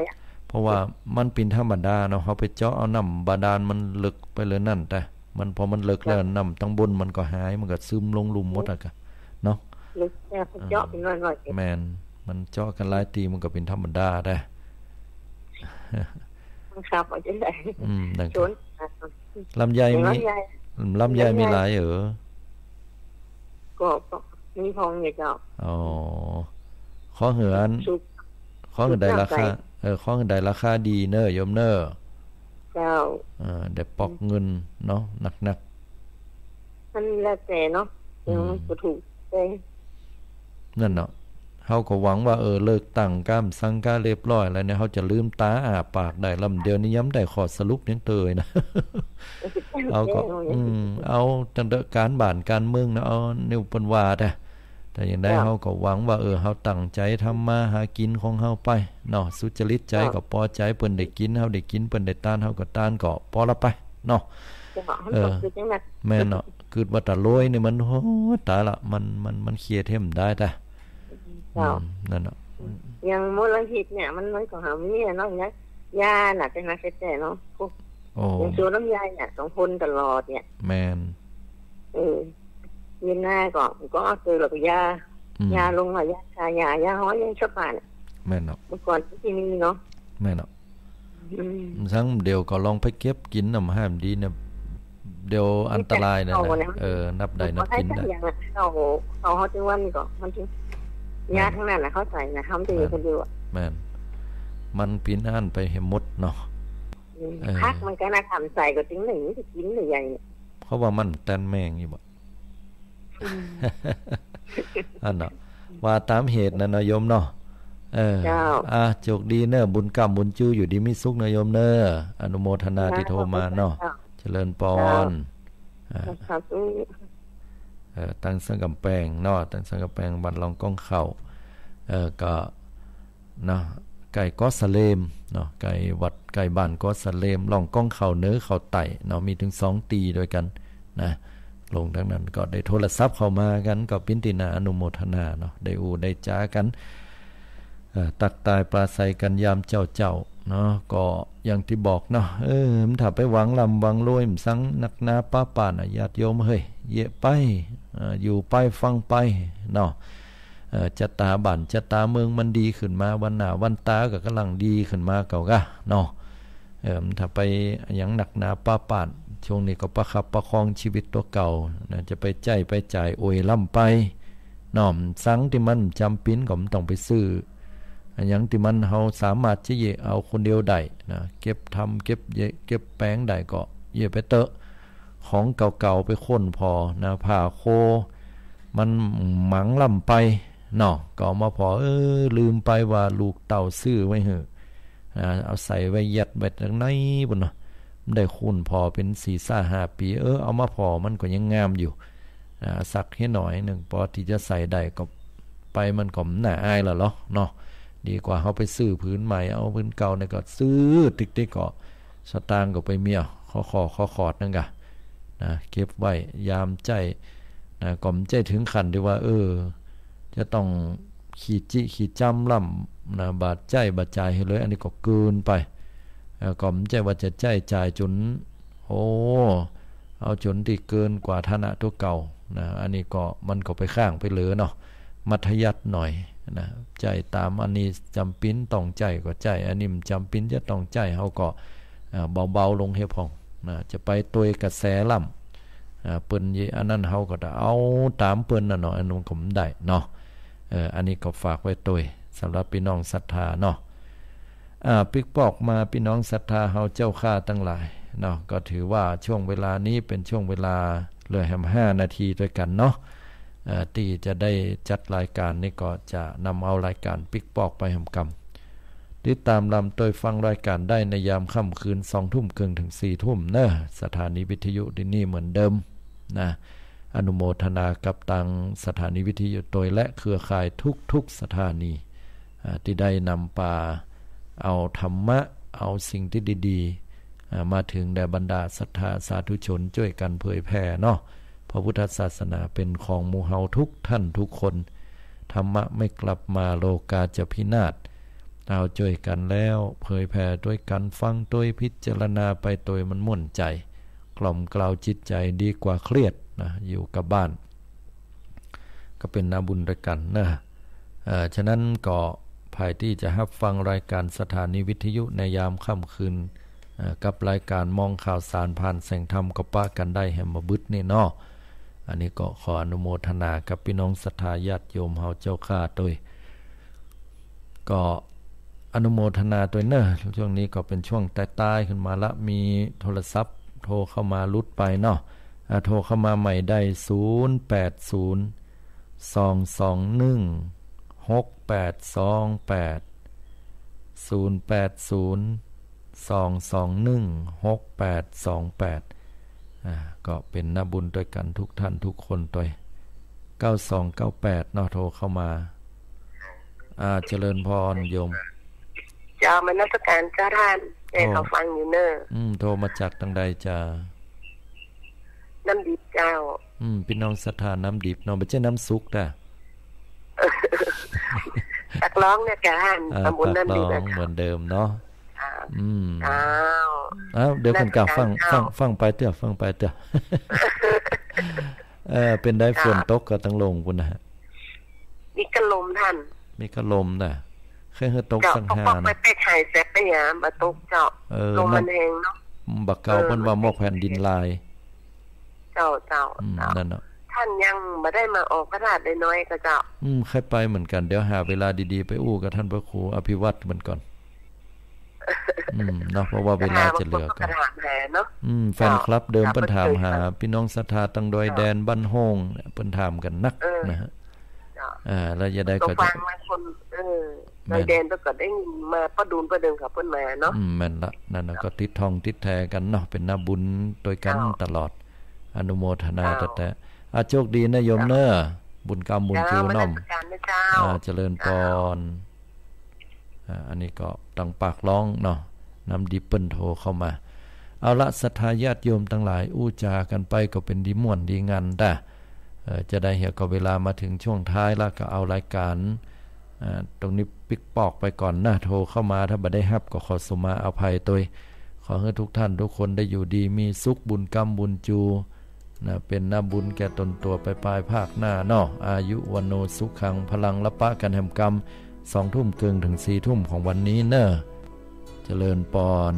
เพราะว่ามันเป็นธรรมดาเนาะเขาไปเจาะเอาน้ำบาดาลมันลึกไปเลยนั่นแต่มันพอมันลึกแล้วน้ำตั้งบนมันก็หายมันก็ซึมลงหลุมหมดอะกันเนาะลึกแต่เจาะเป็นน้อยๆแมนมันเจาะกันหลายตีมันก็เป็นธรรมดาได้ครับเอาจังได๋ชนลำไยมีหลายก็มีพองเนี่ยเจ้าขอเหือนขอเหือนใดราคาขอเหือนใดราคาดีเน้อโยมเน้อเจ้าได้ปอกเงินเนาะหนักๆมันแล้วแต่เนาะมันก็ถูกแต่นั่นเนาะเฮาก็หวังว่าเลิกตั้งกามสังกาเรียบร้อยแล้วเนี่ยเฮาจะลืมตาอาปากได้ลำเดียวนี้ย้ำได้ขอสรุปยังเตยนะเอาก็เอาตั้งแต่การบ้านการเมืองนะเอานิ้วเปิ้นว่าแต่อย่างใดเฮาก็หวังว่าเฮาตั้งใจทำมาหากินของเฮาไปเนาะสุจริตใจก็พอใจเปิ้นได้กินเฮาได้กินเปิ้นได้ต้านเฮาก็ต้านก็พอละไปเนาะแม่นเนาะคือว่าตะโลยนี่มันโหตายละมันเครียดเฮ็มได้แต่นั่นเนาะอย่างมลพิษเนี่ยมันก็หามีเนาะเนี่ยยาน่ะเป็นนักแต่เนาะอย่างตัวน้ำยาเนี่ยต้องพ่นตลอดเนี่ยแม่นเย็นหน้าก็คือแล้วก็ยาลงมายาชายาฮ้อยยังชอบผ่านแม่นเนาะเมื่อก่อนที่มีเนาะแม่นเนาะทั้งเดี๋ยวก็ลองไปเก็บกินน้ำห้ามดีเนี่ยเดี๋ยวอันตรายนะนับได้นับกินได้เขาจึงว่านี่ก็มันจึงยาทั้งนั้นน่ะเข้าใจนะทำตัวคนเดียวแม่นมันปีนอ่านไปให้หมดเนาะ พักมันก็น่าทำใส่ก็ถึงหนึ่งจะกินหรือยังเพราะว่ามันแตนแมงอยู่บ่อันเนาะว่าตามเหตุนะนายโยมเนาะโชคดีเนอะบุญกรรมบุญจูอยู่ดีมีสุขนายโยมเนอะอนุโมทนาที่โทรมาเนาะเจริญพรตั้งสังกำแพงเนาะตั้งสังกำแพงบัดลองก้องเข้าก็เนาะไก่กอสเลมเนาะไก่วัดไก่บ้านกอสเลมลองก้องเข้าเนื้อเข้าไตเนาะมีถึง2ตีด้วยกันนะลงทั้งนั้นก็ได้โทรศัพท์เข้ามากันก็ปินตินาอนุโมทนาเนาะได้ได้จ้ากันตักตายปลาใสกันยามเจ้าเนาะก็อย่างที่บอกเนาะมันถ้าไปหวังลำหวังรวยมันสังนักหนาป้าป่าน่ะญาติโยมเฮ้ยเยะไปอยู่ไปฟังไปเนาะจะตาบ้านจะตาเมืองมันดีขึ้นมาวันหน้าวันตาก็กำลังดีขึ้นมาเก่ากะเนาะถ้าไปอย่างหนักหนาป้าป่านช่วงนี้ก็ประคับประคองชีวิตตัวเก่านะจะไปใจไปจ่ายโอยล่ำไปน้อมสังที่มันจำเป็นก็ไม่ต้องไปซื้ออย่างที่มันเฮาสามารถที่จะเอาคนเดียวได้นะเก็บทำเก็บแป้งได้ก็เย่ไปเตอะของเก่าๆไปค้นพอนะผ่าโคมันหมังล่ำไปเนาะก็มาพอลืมไปว่าลูกเต่าซื้อไว้เหอะเอาใส่ไว้ยัดไว้ตรงไหนบุญเนาะได้คุณพอเป็น4-5 ปีเอามาพอมันก็ยังงามอยู่สักให้หน่อยหนึ่งพอที่จะใส่ได้ก็ไปมันก็น่าอายแล้วเนาะดีกว่าเขาไปซื้อพื้นใหม่เอาพื้นเก่าเนี่ยก็ซื้อติ๊กๆก็สตางค์ก็ไปเมียขอดนั่นกะนะเก็บไว้ยามใจนะก่อมใจถึงขันที่ว่าจะต้องขีดจำล่ำนะบาดใจบาดใจให้เลยอันนี้ก็เกินไปก่อมใจว่าจะใจจ่ายจนเอาจนที่เกินกว่าฐานะตัวเก่านะอันนี้ก็มันก็ไปข้างไปเหลือเนาะมัธยัสถ์หน่อยนะใจตามอันนี้จำเป็นต้องใจก็ใจอันนี้จำเป็นจะต้องใจเขาก็เบาๆลงเฮ็ดพองนะจะไปตัวกระแสล่ำเปิ้นยี่อันนั้นเขาก็เอาตามเปิ้นน่ะเนาะอันนั้นก็ไม่ได้เนาะอันนี้ก็ฝากไว้ตัวสำหรับพี่น้องศรัทธาเนาะปิกปอกมาพี่น้องศรัทธาเฮาเจ้าข้าทั้งหลายเนาะก็ถือว่าช่วงเวลานี้เป็นช่วงเวลาเหลือ5 นาทีด้วยกันเนาะที่จะได้จัดรายการนี้ก็จะนำเอารายการปิกปอกไปทำกรรมติดตามลำโดยฟังรายการได้ในยามค่ำคืน20:30ถึง4:00เนอะสถานีวิทยุที่นี่เหมือนเดิมนะอนุโมทนากับทางสถานีวิทยุโดยและเครือข่ายทุกสถานีที่ได้นำป่าเอาธรรมะเอาสิ่งที่ดีๆมาถึงแด่บรรดาศรัทธาสาธุชนช่วยกันเผยแผ่เนาะพระพุทธศาสนาเป็นของหมู่เฮาทุกท่านทุกคนธรรมะไม่กลับมาโลกาจะพินาศเอาช่วยกันแล้วเผยแผ่ด้วยกันฟังด้วยพิจารณาไปโดยมันม่วนใจกล่อมกล่าวจิตใจดีกว่าเครียดนะอยู่กับบ้านก็เป็นนาบุญด้วยกันนะฉะนั้นก็ภายที่จะรับฟังรายการสถานีวิทยุในยามค่ำคืนกับรายการมองข่าวสารผ่านแสงธรรมก็ป้ากันได้แห่มาบึดนี่เนาะอันนี้ก็ขออนุโมทนากับพี่น้องศรัทธาญาติโยมเฮาเจ้าข้าด้วยก็อนุโมทนาตัวเนอะช่วงนี้ก็เป็นช่วงใต้ๆขึ้นมาละมีโทรศัพท์โทรเข้ามาลุดไปเนาะโทรเข้ามาใหม่ได้ก็เป็นหน้าบุญด้วยกันทุกท่านทุกคนตัว9298เนาะโทรเข้ามาเจริญพรโยมจ้ามนมัสการเจ้าท่านเขาฟังอยู่เนอะโทรมาจากทางใดจ้าน้ำดิบเจ้าพี่น้องศรัทธาน้ำดิบเนาะไม่ใช่น้ำซุกนะตักร้องเนี่ยแกท่านตำบลน้ำดิบเหมือนเดิมเนาะเดี๋ยวคนกล่าวฟังไปเถอะฟังไปเถอะเป็นได้ฝนตกก็ต้องลงพุ่นนะมีกระลมท่านมีกระลมน่ะแค่ตกสังหานะไปถ่ายแซ่บไปหยามมาตกเจาะลมมันเองเนาะบักเก่าเพิ่นว่าหม้อแผ่นดินลายเจ้านั่นเนาะท่านยังบ่ได้มาออกพระราชได้น้อยก็เจ้าเคยไปเหมือนกันเดี๋ยวหาเวลาดีๆไปอู้กับท่านพระครูอภิวัตรมันก่อน เนาะเพราะว่าเวลาจะเหลือกันแฟนคลับเดิมเพิ่นถามหาพี่น้องศรัทธาตั้งดอยแดนบ้านโฮงเพิ่นถามกันนักนะฮะแล้วจะได้ก็จะฟังมาคนดอยแดนก็ได้มาประดูนประเดิมกับเพิ่นมาเนาะแม่นละนั่นก็ติดทองติดแทกันเนาะเป็นหน้าบุญโดยกันตลอดอนุโมทนาแต่โชคดีนะโยมเน้อบุญกรรมบุญจูน้อมเจริญพรอันนี้ก็ตั้งปากร้องเนาะนำดิเปิ้นโทรเข้ามาเอาละศรัทธาญาติโยมทั้งหลายอู้จากันไปก็เป็นดีม่วนดีงานได้จะได้เหี่ยก็เวลามาถึงช่วงท้ายแล้วก็เอารายการตรงนี้ปิกปอกไปก่อนนะโทรเข้ามาถ้าบ่ได้รับก็ขอสุมาอภัยตัวขอให้ทุกท่านทุกคนได้อยู่ดีมีสุขบุญกรรมบุญจูนะเป็นหน้าบุญแก่ตนตัวไปปลายภาคหน้าเนาะอายุวันโนสุขังพลังละปะกันแห่งกรรม20:00 ถึง 4:00 ของวันนี้เนอะเจริญปอน